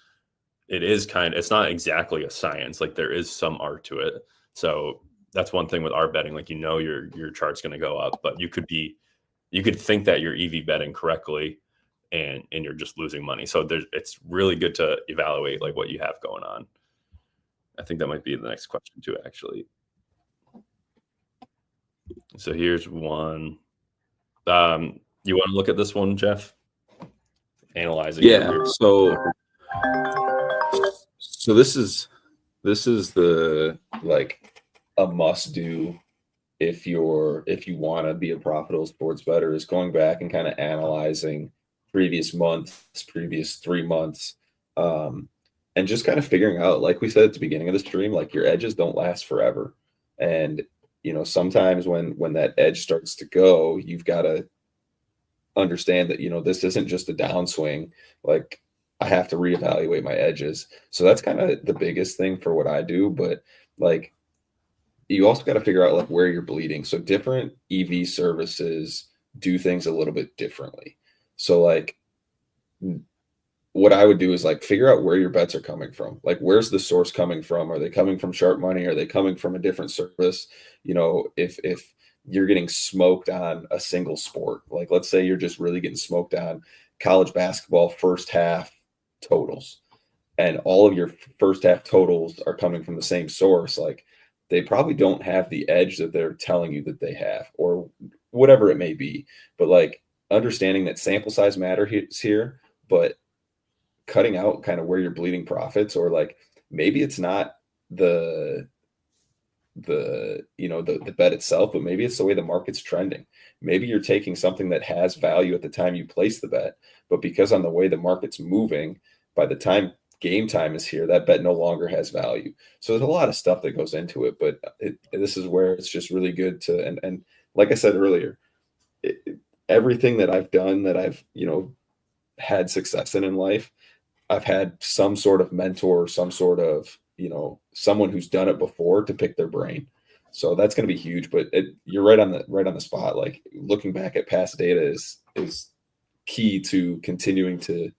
it's not exactly a science. Like there is some art to it. So that's one thing with R betting. Like, your chart's going to go up, but you could think that you're EV betting correctly and you're just losing money. So it's really good to evaluate like what you have going on. I think that might be the next question too, actually. So here's one. You want to look at this one, Jeff? Analyzing. Yeah. So this is the like a must do if you want to be a profitable sports bettor, is going back and kind of analyzing previous months, previous 3 months, and just kind of figuring out, like we said at the beginning of the stream, like your edges don't last forever. And, sometimes when that edge starts to go, you've got to understand that, this isn't just a downswing. Like I have to reevaluate my edges. So that's kind of the biggest thing for what I do. But like, you also got to figure out like where you're bleeding. So different EV services do things a little bit differently. So like what I would do is like figure out where your bets are coming from. Like, where's the source coming from? Are they coming from SharpMoney? Are they coming from a different service? If you're getting smoked on a single sport, like let's say you're just really getting smoked on college basketball first half totals, and all of your first half totals are coming from the same source, like they probably don't have the edge that they're telling you that they have, or whatever it may be. But like understanding that sample size matters here, but cutting out kind of where you're bleeding profits, or like maybe it's not the the bet itself, but maybe it's the way the market's trending. Maybe you're taking something that has value at the time you place the bet, but because on the way the market's moving, by the time game time is here, that bet no longer has value. So there's a lot of stuff that goes into it, but this is where it's just really good to, and like I said earlier, everything that I've done that I've, had success in life, I've had some sort of mentor, some sort of, someone who's done it before to pick their brain. So that's going to be huge, but you're right on the spot. Like looking back at past data is key to continuing to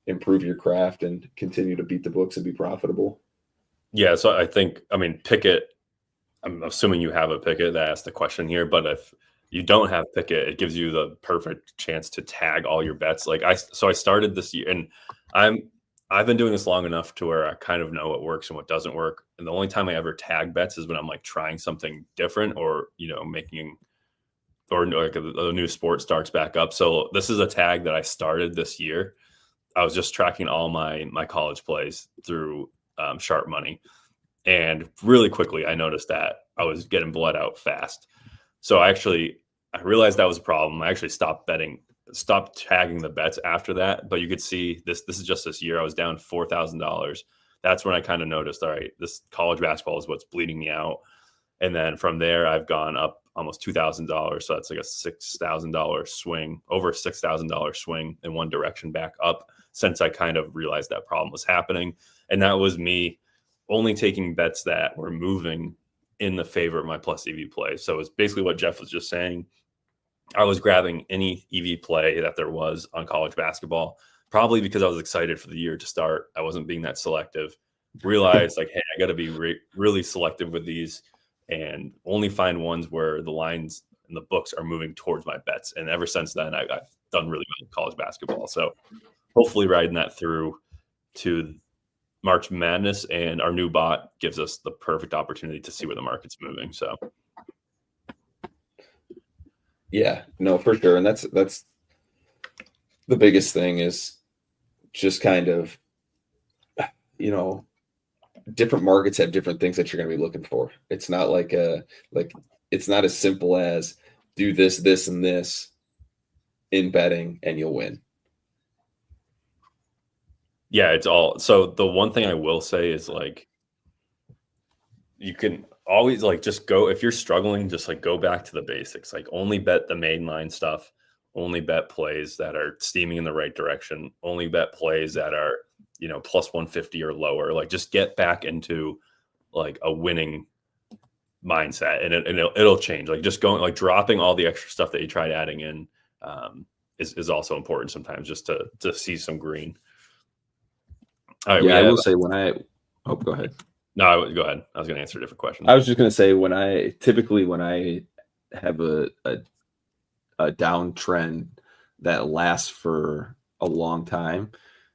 improve your craft and continue to beat the books and be profitable. Yeah. So I mean, Pickett, I'm assuming you have a Pickett that asked the question here, but if you don't have Pickett, it gives you the perfect chance to tag all your bets. I started this year, and I've been doing this long enough to where I kind of know what works and what doesn't work. And the only time I ever tag bets is when I'm like trying something different, or making, or like a new sport starts back up. So this is a tag that I started this year. I was just tracking all my college plays through SharpMoney, and really quickly I noticed that I was getting bled out fast. So I realized that was a problem. I actually stopped tagging the bets after that. But you could see this is just this year. I was down $4,000. That's when I kind of noticed, all right, this college basketball is what's bleeding me out. And then from there, I've gone up almost $2,000. So that's like a $6,000 swing, over a $6,000 swing in one direction back up, since I kind of realized that problem was happening. And that was me only taking bets that were moving in the favor of my plus EV play. So it's basically what Jeff was just saying. I was grabbing any EV play that there was on college basketball, probably because I was excited for the year to start. I wasn't being that selective. Realized like, hey, I got to be really selective with these, and only find ones where the lines and the books are moving towards my bets. And ever since then, I've done really well in college basketball. So hopefully riding that through to March Madness, and our new bot gives us the perfect opportunity to see where the market's moving. So yeah, no, for sure. And that's the biggest thing, is just kind of, different markets have different things that you're going to be looking for. It's not like it's not as simple as do this, this, and this in betting and you'll win. Yeah, it's all. So the one thing I will say is like, you can always like just go, if you're struggling, just like go back to the basics. Like only bet the mainline stuff, only bet plays that are steaming in the right direction, only bet plays that are, plus 150 or lower. Like just get back into like a winning mindset, and it'll change. Like just going, like dropping all the extra stuff that you tried adding in is also important sometimes, just to see some green. All right, yeah, I will say go ahead. No, go ahead. I was going to answer a different question. I was just going to say when I have a downtrend that lasts for a long time,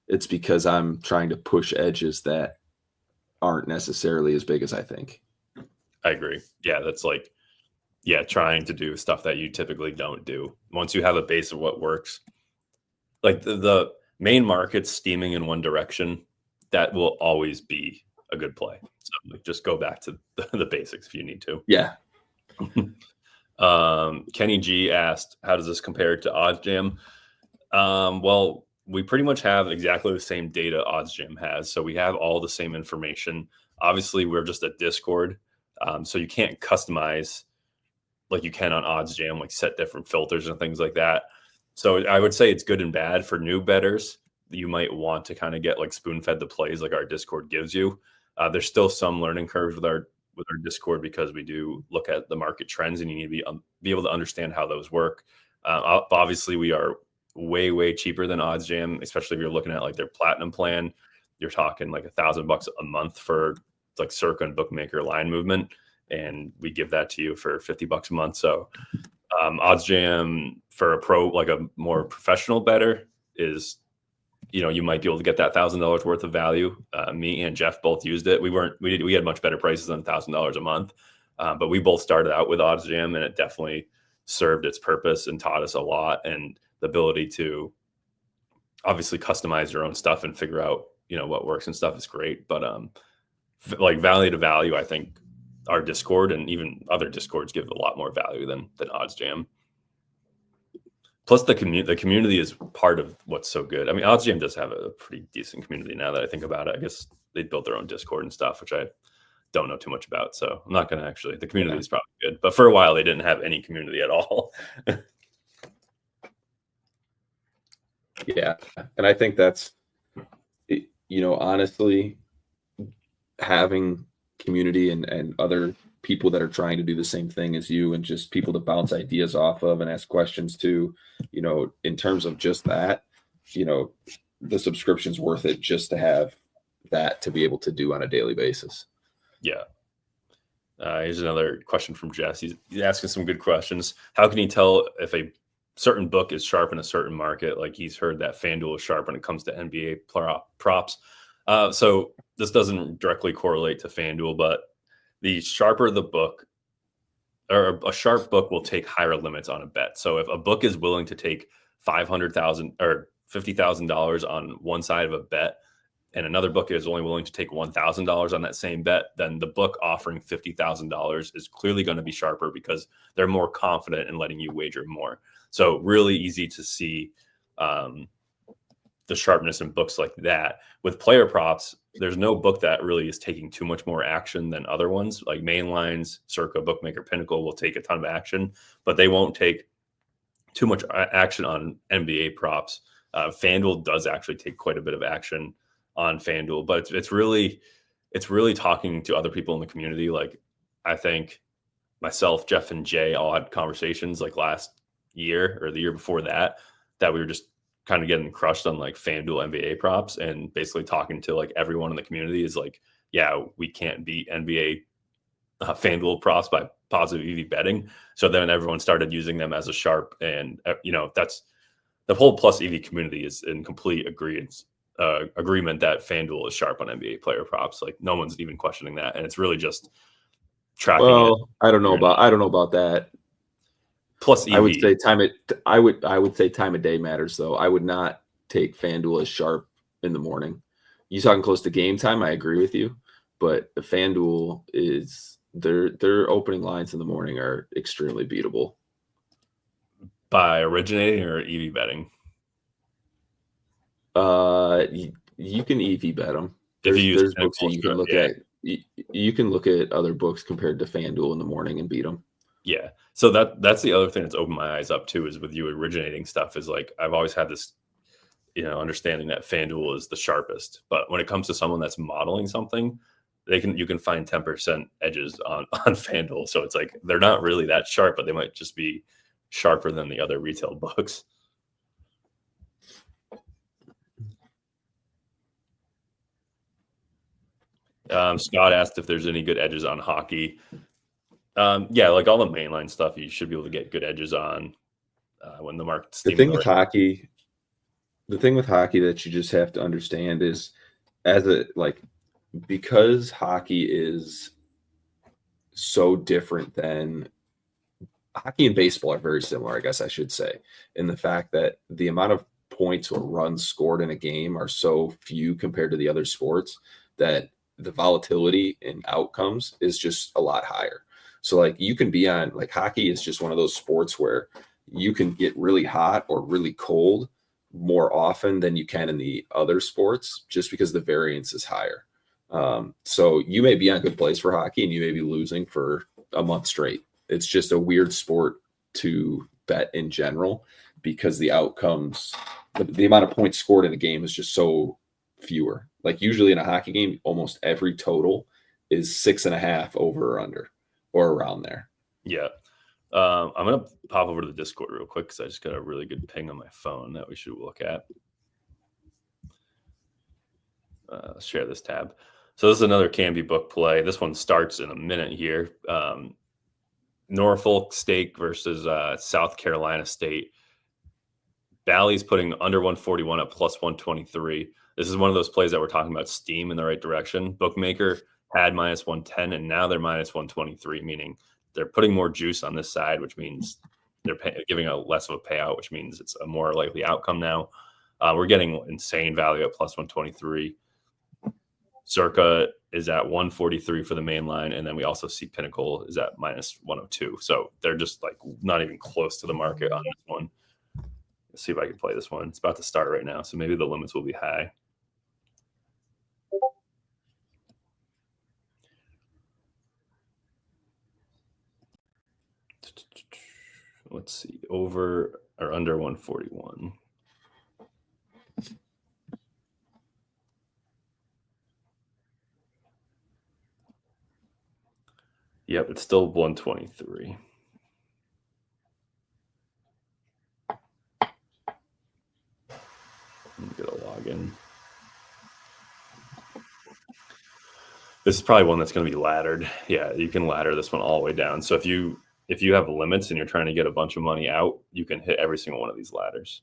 it's because I'm trying to push edges that aren't necessarily as big as I think. I agree. Yeah, that's like, trying to do stuff that you typically don't do. Once you have a base of what works, like the main market's steaming in one direction, that will always be a good play. So like, just go back to the basics if you need to. Yeah. Kenny G asked, how does this compare to OddsJam? Well, we pretty much have exactly the same data OddsJam has. So we have all the same information. Obviously, we're just a Discord. So you can't customize like you can on OddsJam, like set different filters and things like that. So I would say it's good and bad for new bettors. You might want to kind of get like spoon-fed the plays like our Discord gives you. There's still some learning curves with our Discord, because we do look at the market trends, and you need to be able to understand how those work. Obviously, we are way cheaper than OddsJam, especially if you're looking at like their platinum plan. You're talking like $1,000 a month for like Circa and Bookmaker line movement, and we give that to you for $50 a month. So OddsJam for a pro, like a more professional bettor, is, you might be able to get that $1,000 worth of value. Me and Jeff both used it. We had much better prices than $1,000 a month, but we both started out with OddsJam, and it definitely served its purpose and taught us a lot. And the ability to obviously customize your own stuff and figure out, what works and stuff is great. But like value to value, I think our Discord and even other Discords give a lot more value than OddsJam. Plus, the community is part of what's so good. I mean, OddsJam does have a pretty decent community now that I think about it. I guess they built their own Discord and stuff, which I don't know too much about. So I'm not going to actually, the community is probably good. But for a while, they didn't have any community at all. Yeah. And I think that's, honestly, having community and other people that are trying to do the same thing as you and just people to bounce ideas off of and ask questions to, in terms of just that, the subscription's worth it just to have that to be able to do on a daily basis. Yeah. Here's another question from Jess. He's asking some good questions. How can you tell if a certain book is sharp in a certain market? Like he's heard that FanDuel is sharp when it comes to NBA props. So this doesn't directly correlate to FanDuel, but the sharper the book, or a sharp book will take higher limits on a bet. So if a book is willing to take $500,000 or $50,000 on one side of a bet, and another book is only willing to take $1,000 on that same bet, then the book offering $50,000 is clearly going to be sharper because they're more confident in letting you wager more. So really easy to see the sharpness in books like that. With player props, there's no book that really is taking too much more action than other ones. Like Mainlines, Circa, Bookmaker, Pinnacle will take a ton of action, but they won't take too much action on NBA props. FanDuel does actually take quite a bit of action on FanDuel, but it's really talking to other people in the community. Like I think myself, Jeff, and Jay all had conversations like last year or the year before that we were just kind of getting crushed on like FanDuel NBA props, and basically talking to like everyone in the community is like, yeah, we can't beat NBA FanDuel props by positive EV betting. So then everyone started using them as a sharp, and that's the whole plus EV community is in complete agreement that FanDuel is sharp on NBA player props. Like no one's even questioning that, and it's really just tracking. Well, I don't know about that. Plus EV. I would say I would say time of day matters though. I would not take FanDuel as sharp in the morning. You talking close to game time, I agree with you, but the FanDuel is their opening lines in the morning are extremely beatable. By originating or EV betting? You can EV bet them. There's books that you can look at. You can look at other books compared to FanDuel in the morning and beat them. Yeah. So that's the other thing that's opened my eyes up too, is with you originating stuff, is like I've always had this, understanding that FanDuel is the sharpest. But when it comes to someone that's modeling something, you can find 10% edges on FanDuel. So it's like they're not really that sharp, but they might just be sharper than the other retail books. Scott asked if there's any good edges on hockey. Yeah, like all the mainline stuff, you should be able to get good edges on when the market's the thing with hockey that you just have to understand is because hockey is so different than hockey and baseball are very similar, I guess I should say, in the fact that the amount of points or runs scored in a game are so few compared to the other sports that the volatility in outcomes is just a lot higher. So like you can be on, like hockey is just one of those sports where you can get really hot or really cold more often than you can in the other sports, just because the variance is higher. So you may be on good plays for hockey and you may be losing for a month straight. It's just a weird sport to bet in general because the outcomes, the amount of points scored in a game is just so fewer. Like usually in a hockey game, almost every total is 6.5 over or under or around there. Yeah. I'm going to pop over to the Discord real quick because I just got a really good ping on my phone that we should look at. Let's share this tab. So this is another Canby book play. This one starts in a minute here. Norfolk State versus South Carolina State. Bally's putting under 141 at plus 123. This is one of those plays that we're talking about steam in the right direction. Bookmaker had minus 110, and now they're minus 123, meaning they're putting more juice on this side, which means they're giving a less of a payout, which means it's a more likely outcome now. We're getting insane value at plus 123. Circa is at 143 for the main line, and then we also see Pinnacle is at minus 102. So they're just like not even close to the market on this one. Let's see if I can play this one. It's about to start right now, so maybe the limits will be high. Let's see, over or under 141. Yep, it's still 123. Let me get a login. This is probably one that's going to be laddered. Yeah, you can ladder this one all the way down. So if you have limits and you're trying to get a bunch of money out, you can hit every single one of these ladders.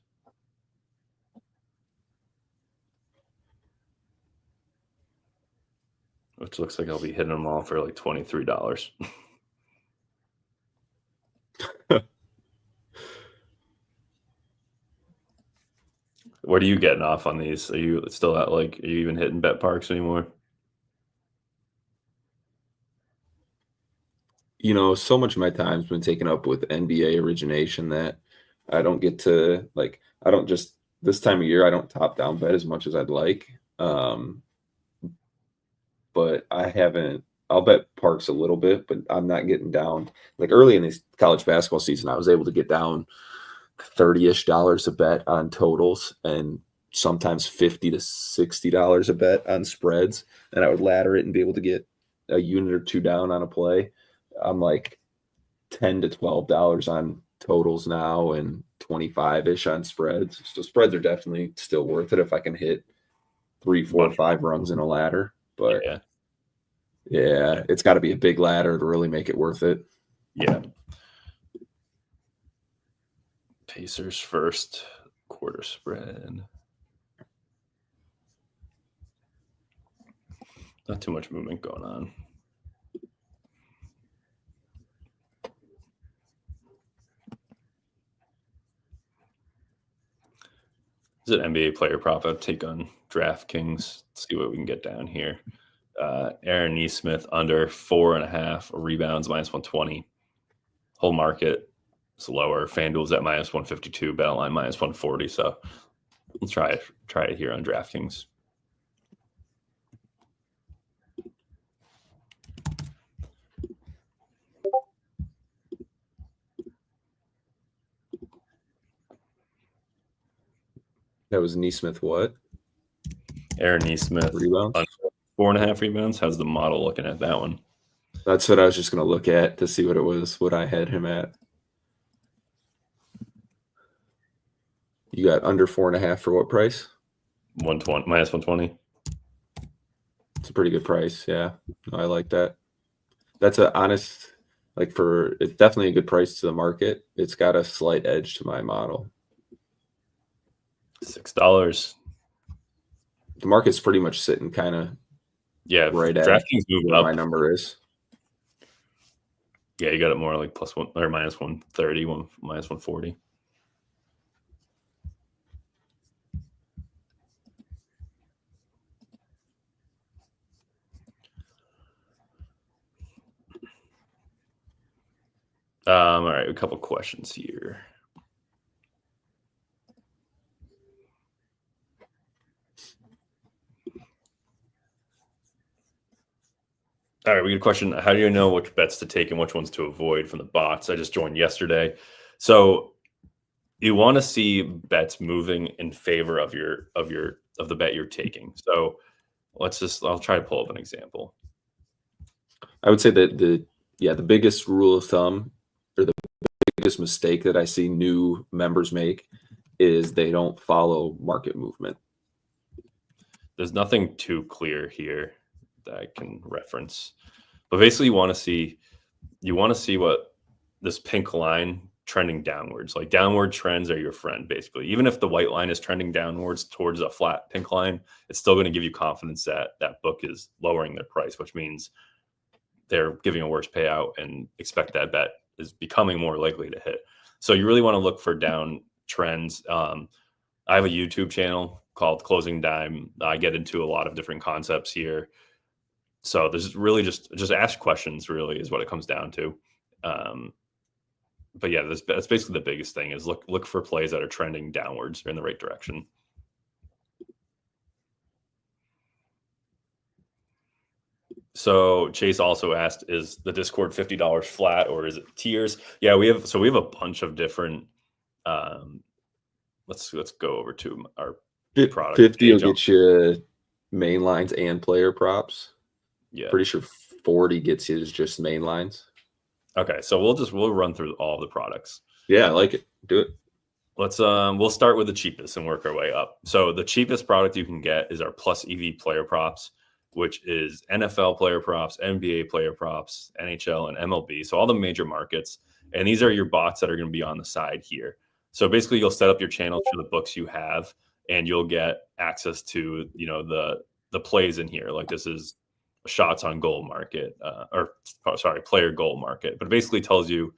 Which looks like I'll be hitting them all for like $23. What are you getting off on these? Are you still at are you even hitting bet parks anymore? So much of my time's been taken up with NBA origination that I don't get to I don't just this time of year I don't top down bet as much as I'd like. But I'll bet parks a little bit, but I'm not getting down. Like early in this college basketball season, I was able to get down $30-ish a bet on totals and sometimes $50 to $60 a bet on spreads. And I would ladder it and be able to get a unit or two down on a play. I'm like $10 to $12 on totals now and 25-ish on spreads. So spreads are definitely still worth it if I can hit 3, 4, 5 rungs in a ladder. But yeah, it's got to be a big ladder to really make it worth it. Yeah. Pacers first quarter spread. Not too much movement going on. Is it NBA player prop? I'd take on DraftKings. Let's see what we can get down here. Aaron Nesmith under 4.5 rebounds, minus 120. Whole market is lower. FanDuel's at minus 152. BetOnline minus 140. So we'll try it here on DraftKings. That was Nesmith what? Aaron Nesmith. Rebounds? 4.5 rebounds. How's the model looking at that one? That's what I was just going to look at to see what it was, what I had him at. You got under 4.5 for what price? 120 minus 120. It's a pretty good price. Yeah, I like that. That's an honest, it's definitely a good price to the market. It's got a slight edge to my model. $6. The market's pretty much sitting kind of right at DraftKings moving up. My number is. Yeah, you got it more like plus one or minus 130, minus 140. All right, a couple questions here. All right, we get a question. How do you know which bets to take and which ones to avoid from the bots? I just joined yesterday. So you want to see bets moving in favor of the bet you're taking. So I'll try to pull up an example. I would say that the biggest rule of thumb or the biggest mistake that I see new members make is they don't follow market movement. There's nothing too clear here that I can reference, but basically you want to see what this pink line trending downwards, like downward trends are your friend. Basically, even if the white line is trending downwards towards a flat pink line, it's still going to give you confidence that that book is lowering their price, which means they're giving a worse payout and expect that bet is becoming more likely to hit. So you really want to look for down trends. I have a YouTube channel called Closing Dime. I get into a lot of different concepts here. So there's really just ask questions, really, is what it comes down to. But yeah, that's basically the biggest thing is look for plays that are trending downwards or in the right direction. So Chase also asked, is the Discord $50 flat or is it tiers? Yeah, we have a bunch of different. Let's go over to our product. 50 will get you main lines and player props. Yeah, pretty sure 40 gets you just main lines. Okay, so we'll run through all the products. Yeah, I like it. Do it. Let's we'll start with the cheapest and work our way up. So the cheapest product you can get is our Plus EV player props, which is NFL player props, NBA player props, NHL and MLB. So all the major markets. And these are your bots that are going to be on the side here. So basically you'll set up your channel for the books you have and you'll get access to, the plays in here. Like this is shots on goal market, player goal market. But it basically tells you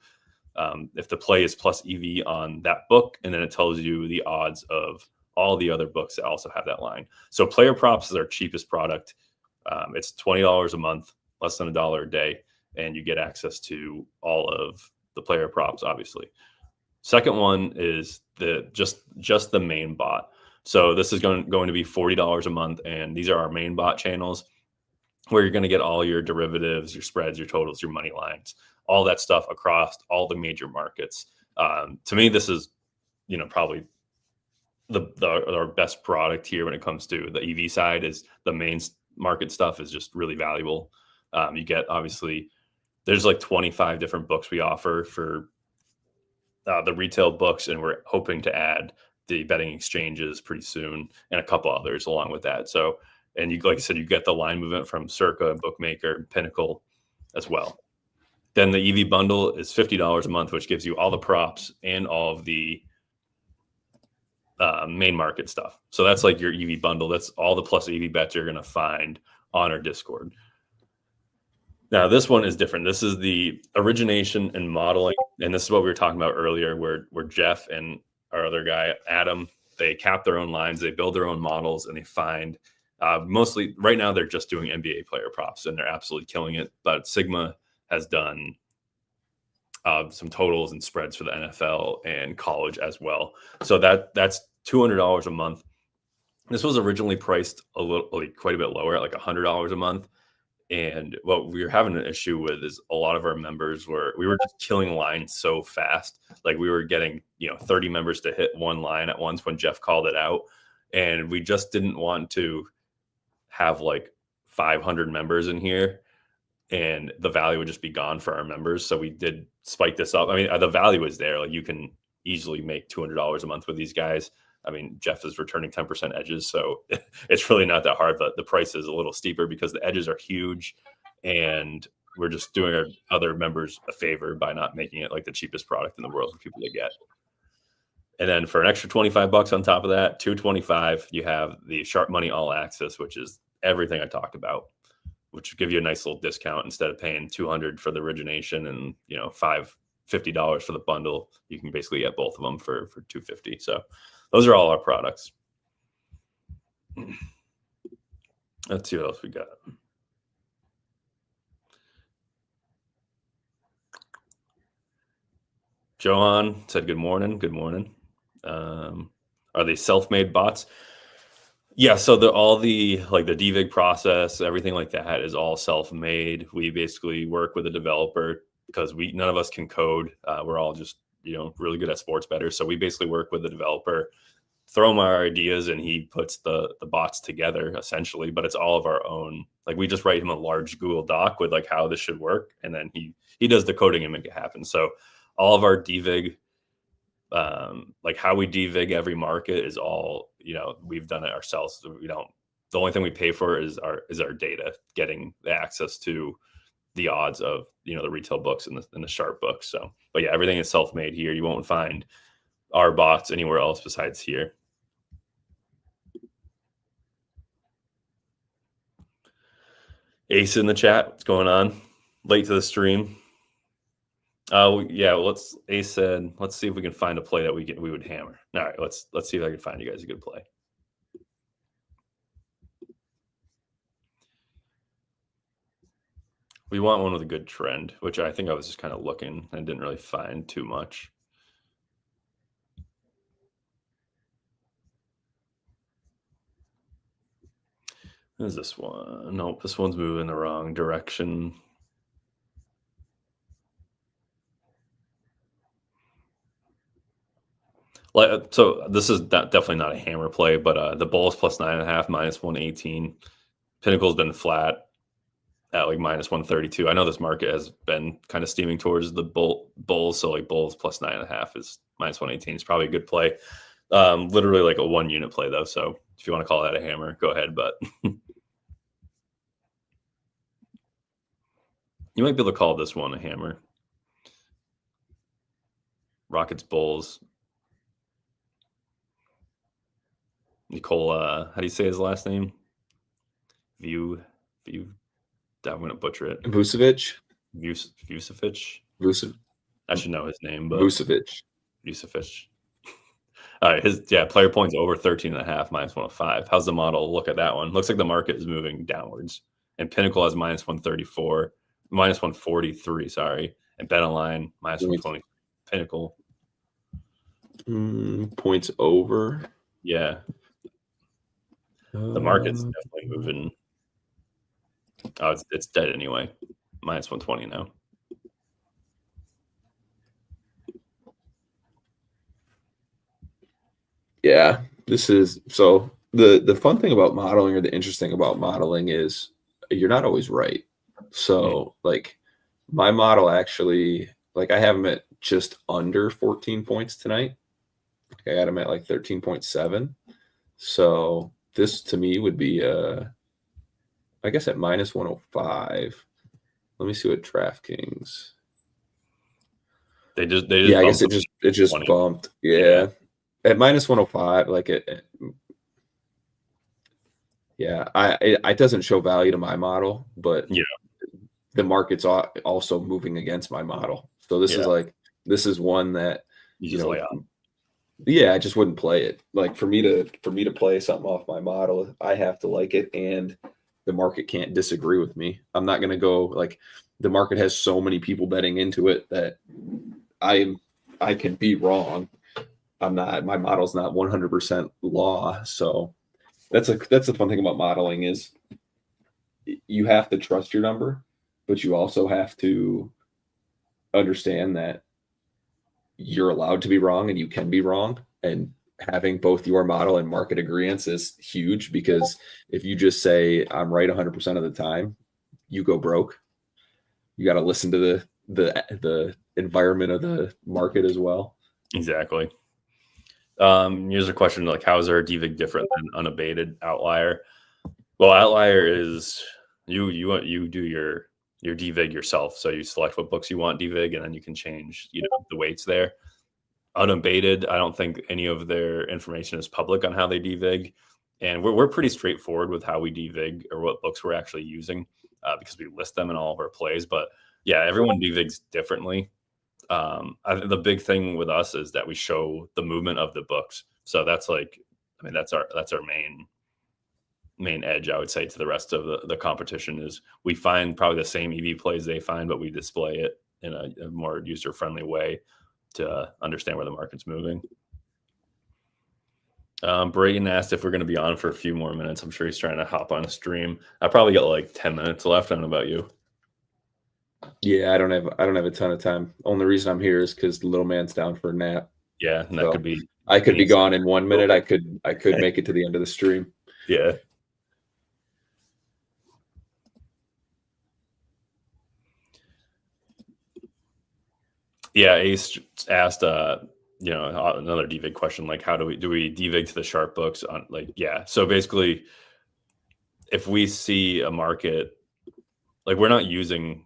if the play is Plus EV on that book, and then it tells you the odds of all the other books that also have that line. So player props is our cheapest product. It's $20 a month, less than $1 a day, and you get access to all of the player props, obviously. Second one is just the main bot. So this is going to be $40 a month, and these are our main bot channels where you're going to get all your derivatives, your spreads, your totals, your money lines, all that stuff across all the major markets. To me, this is, probably our best product here when it comes to the EV side. Is the main market stuff is just really valuable. You get, obviously, there's like 25 different books we offer for the retail books, and we're hoping to add the betting exchanges pretty soon and a couple others along with that. So, and you, like I said, you get the line movement from Circa, Bookmaker, Pinnacle as well. Then the EV bundle is $50 a month, which gives you all the props and all of the main market stuff. So that's like your EV bundle. That's all the Plus EV bets you're going to find on our Discord. Now, this one is different. This is the origination and modeling. And this is what we were talking about earlier, where Jeff and our other guy, Adam, they cap their own lines, they build their own models, and they find mostly right now they're just doing NBA player props, and they're absolutely killing it. But Sigma has done some totals and spreads for the NFL and college as well. So that's $200 a month. This was originally priced quite a bit lower at like $100 a month. And what we were having an issue with is a lot of our members we were just killing lines so fast. Like we were getting, 30 members to hit one line at once when Jeff called it out. And we just didn't want to have like 500 members in here and the value would just be gone for our members. So we did spike this up. I mean, the value is there. Like you can easily make $200 a month with these guys. I mean, Jeff is returning 10% edges, so it's really not that hard, but the price is a little steeper because the edges are huge, and we're just doing our other members a favor by not making it like the cheapest product in the world for people to get. And then for an extra $25 on top of that, $225, you have the SharpMoney All Access, which is everything I talked about, which will give you a nice little discount. Instead of paying $200 for the origination and $50 for the bundle, you can basically get both of them for $250. So those are all our products. Let's see what else we got. Johan said, good morning. Good morning. Are they self-made bots? Yeah, so all the DVIG process, everything like that is all self-made. We basically work with a developer because none of us can code. We're all just really good at sports bettors. So we basically work with the developer, throw him our ideas, and he puts the bots together essentially. But it's all of our own. Like we just write him a large Google Doc with like how this should work, and then he does the coding and make it happen. So all of our DVIG, like how we DVIG every market is all we've done it ourselves. So the only thing we pay for is our data, getting the access to the odds of the retail books and the sharp books. So, but yeah, everything is self-made here. You won't find our bots anywhere else besides here. Ace in the chat, what's going on? Late to the stream. Yeah, Ace said, let's see if we can find a play that we would hammer. All right, let's see if I can find you guys a good play. We want one with a good trend, which I think I was just kind of looking and didn't really find too much. What is this one? Nope, this one's moving the wrong direction. So this is definitely not a hammer play, but the Bulls plus 9.5, minus 118. Pinnacle's been flat at like minus 132. I know this market has been kind of steaming towards the Bulls, so like Bulls plus 9.5 is minus 118. It's probably a good play. Literally like a 1 unit play though. So if you want to call that a hammer, go ahead. But you might be able to call this one a hammer. Rockets Bulls. Nicole, how do you say his last name? View. I'm going to butcher it. Vucevic. Vucevic. Vucevic. I should know his name, but Vucevic. All right, his player points over 13.5, minus 105. How's the model look at that one? Looks like the market is moving downwards, and Pinnacle has minus 134, minus 143. Sorry, and Bet Online minus 120. Pinnacle points over. Yeah, the market's definitely moving. Oh, it's dead anyway. Minus 120 now. Yeah, this is so the fun thing about modeling, or the interesting about modeling, is you're not always right. So like my model actually, like I have them at just under 14 points tonight. I got them at like 13.7. So this to me would be I guess at minus 105. Let me see what DraftKings. They just I guess it just bumped. Yeah. At minus 105, like it doesn't show value to my model, but the market's also moving against my model. So this is one that you know, I just wouldn't play it. Like for me to play something off my model, I have to like it, and the market can't disagree with me. I'm not going to go, like, the market has so many people betting into it that I can be wrong. My model's not 100% law. So that's the fun thing about modeling is you have to trust your number, but you also have to understand that you're allowed to be wrong and you can be wrong. And having both your model and market agreements is huge, because if you just say I'm right 100% of the time, you go broke. You got to listen to the environment of the market as well. Exactly. Here's a question, like, how is there a DVIG different than unabated outlier? Well, outlier is you do your DVIG yourself. So you select what books you want DVIG, and then you can change, the weights there. Unabated, I don't think any of their information is public on how they DVIG, and we're pretty straightforward with how we DVIG or what books we're actually using, because we list them in all of our plays. But yeah, everyone DVIGs differently. The big thing with us is that we show the movement of the books. So that's our main edge, I would say, to the rest of the competition, is we find probably the same EV plays they find, but we display it in a more user-friendly way to understand where the market's moving. Brayden asked if we're going to be on for a few more minutes. I'm sure he's trying to hop on a stream. I probably got like 10 minutes left. I don't know about you. Yeah, I don't have a ton of time. Only reason I'm here is because the little man's down for a nap. Yeah, and that could be. I could be gone in 1 minute. I could make it to the end of the stream. Yeah. Yeah, Ace asked, another DVIG question, like, how do we DVIG to the sharp books on, like, yeah. So basically, if we see a market, like, we're not using,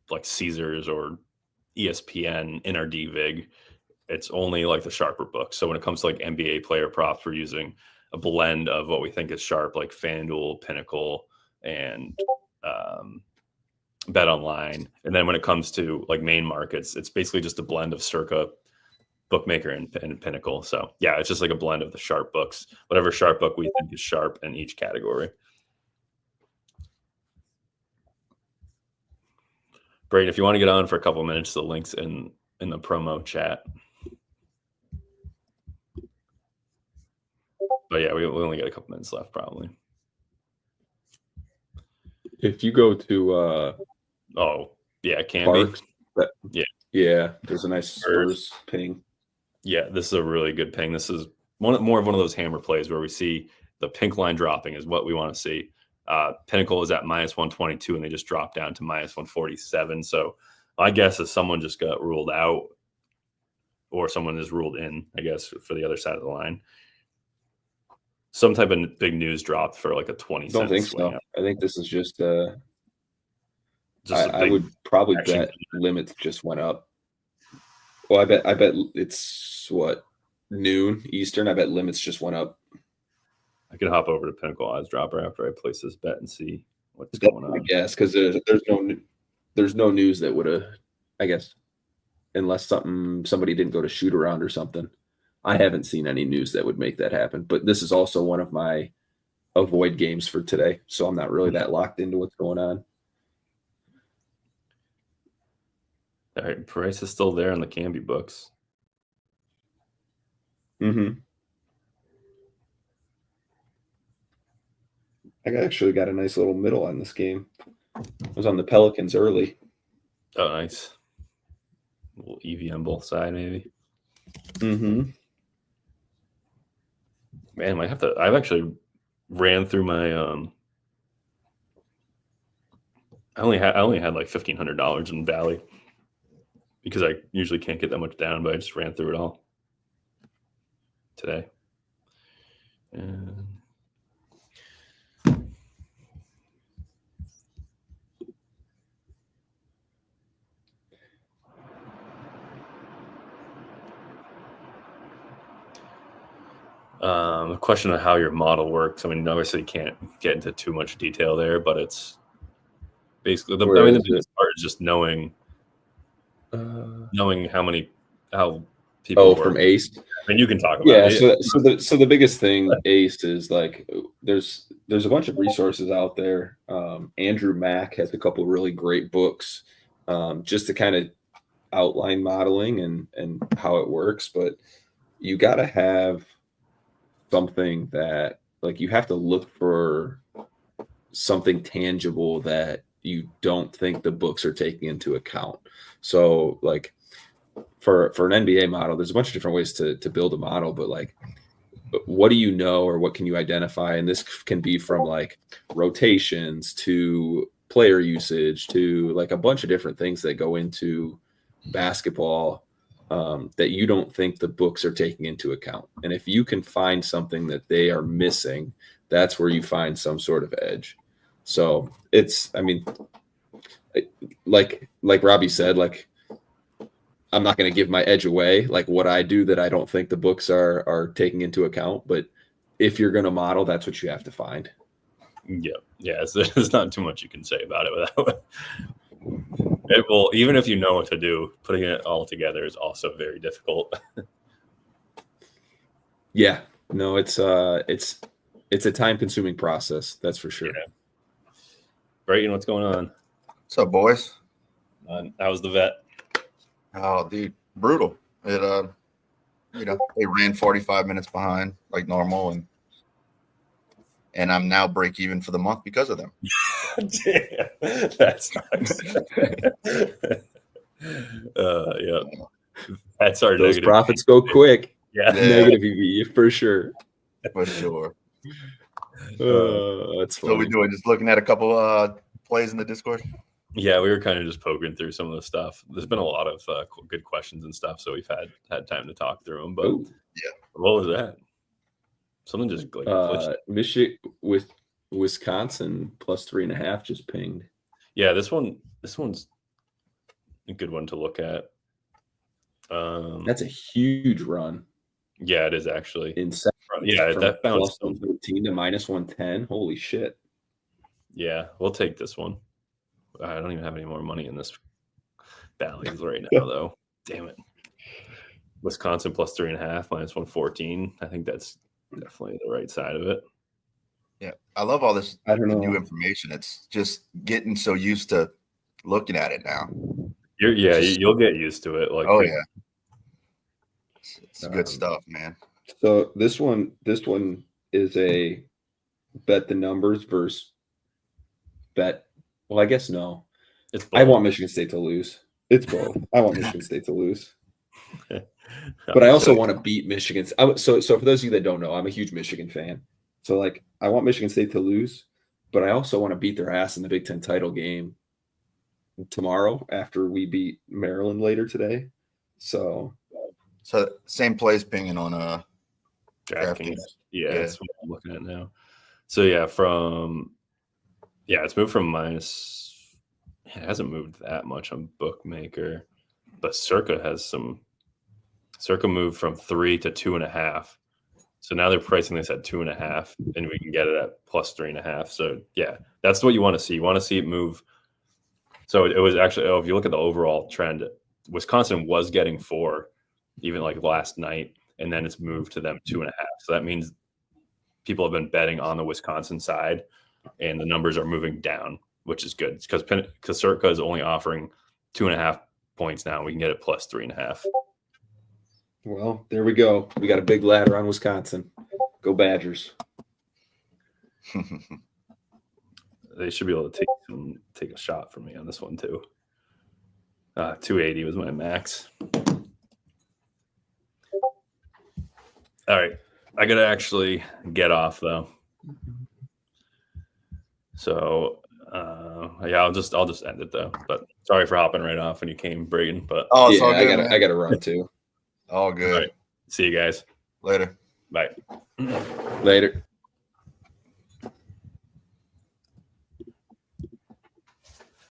like Caesars or ESPN in our DVIG. It's only like the sharper books. So when it comes to like NBA player props, we're using a blend of what we think is sharp, like FanDuel, Pinnacle, and Bet Online. And then when it comes to like main markets, it's basically just a blend of Circa, Bookmaker, and Pinnacle. So yeah, it's just like a blend of the sharp books, whatever sharp book we think is sharp in each category. Brayden, if you want to get on for a couple of minutes, the link's in the promo chat. But yeah, we only got a couple minutes left probably. If you go to it can Parks, be. Yeah, there's a nice Spurs ping. Yeah, this is a really good ping. This is more of one of those hammer plays where we see the pink line dropping is what we want to see. Pinnacle is at minus 122 and they just dropped down to minus 147. So I guess if someone just got ruled out or someone is ruled in, I guess, for the other side of the line. Some type of big news dropped for like a 20 Don't think swing so. up. I think this is just I would probably bet limits just went up. Well, I bet it's what, noon Eastern. I bet limits just went up. I could hop over to Pinnacle Odds Dropper after I place this bet and see what's going on. I guess because there's no news that would have, I guess, unless somebody didn't go to shoot around or something. I haven't seen any news that would make that happen. But this is also one of my avoid games for today, so I'm not really that locked into what's going on. All right, price is still there in the Canby books. I actually got a nice little middle on this game. I was on the Pelicans early. Oh, nice. A little EV on both sides, maybe. Man, I've actually ran through my I only had like $1,500 in Valley because I usually can't get that much down, but I just ran through it all today. And a question of how your model works. I mean, obviously you can't get into too much detail there, but it's basically the biggest part is just knowing how people work. From Ace. I mean, you can talk about it. So the biggest thing Ace is like there's a bunch of resources out there. Andrew Mack has a couple really great books just to kind of outline modeling and how it works, but you got to have something that, like, you have to look for something tangible that you don't think the books are taking into account. So like for an NBA model, there's a bunch of different ways to build a model, but like, what do you know, or what can you identify? And this can be from like rotations to player usage to like a bunch of different things that go into basketball that you don't think the books are taking into account. And if you can find something that they are missing, that's where you find some sort of edge. So it's, I mean, like Robbie said, like, I'm not going to give my edge away, like what I do that I don't think the books are taking into account. But if you're going to model, that's what you have to find. Yeah. There's not too much you can say about it without it. Will, even if you know what to do, putting it all together is also very difficult. Yeah, no, it's a time-consuming process. That's for sure. Yeah. Brayden, what's going on? What's up, boys? How's the vet? Oh, dude, brutal. It they ran 45 minutes behind like normal, and I'm now break even for the month because of them. Damn, that's nice. Yeah, that's our those profits go quick. Yeah, negative EV for sure. For sure. That's funny. What we doing? Just looking at a couple plays in the Discord. Yeah, we were kind of just poking through some of the stuff. There's been a lot of good questions and stuff, so we've had time to talk through them. But yeah, what was that? Something just like Michigan with Wisconsin plus 3.5 just pinged. Yeah, this one's a good one to look at. That's a huge run. Yeah, it is actually. That bounced from 13 to minus 110. Holy shit. Yeah, we'll take this one. I don't even have any more money in this Bally's right now, though. Damn it. Wisconsin plus 3.5, minus 114. I think that's definitely the right side of it. Yeah, I love all this new information. It's just getting so used to looking at it now. You'll get used to it. Like, Oh yeah, it's good stuff, man. So this one is a bet the numbers versus bet. Well, I guess no. it's I both. want Michigan State to lose. It's both. I want Michigan State to lose. But I also want to beat Michigan. So for those of you that don't know, I'm a huge Michigan fan. So like I want Michigan State to lose, but I also want to beat their ass in the Big Ten title game tomorrow after we beat Maryland later today. So same place pinging on DraftKings. Yeah, Yeah. that's what I'm looking at now. So it's moved from minus. It hasn't moved that much on Bookmaker, but Circa moved from 3 to 2.5. So now they're pricing this at 2.5, and we can get it at plus 3.5. So yeah, that's what you want to see. You want to see it move. So it was actually, if you look at the overall trend, Wisconsin was getting 4, even like last night, and then it's moved to them 2.5. So that means people have been betting on the Wisconsin side, and the numbers are moving down, which is good because Circa is only offering 2.5 points now. We can get it plus 3.5. well, there we go. We got a big ladder on Wisconsin. Go Badgers. They should be able to take a shot from me on this one too. 280 was my max. All right, I gotta actually get off though. So I'll just end it though. But sorry for hopping right off when you came, Braden. But it's all good, I gotta run too. All good. all right, see you guys Later. Bye. Later.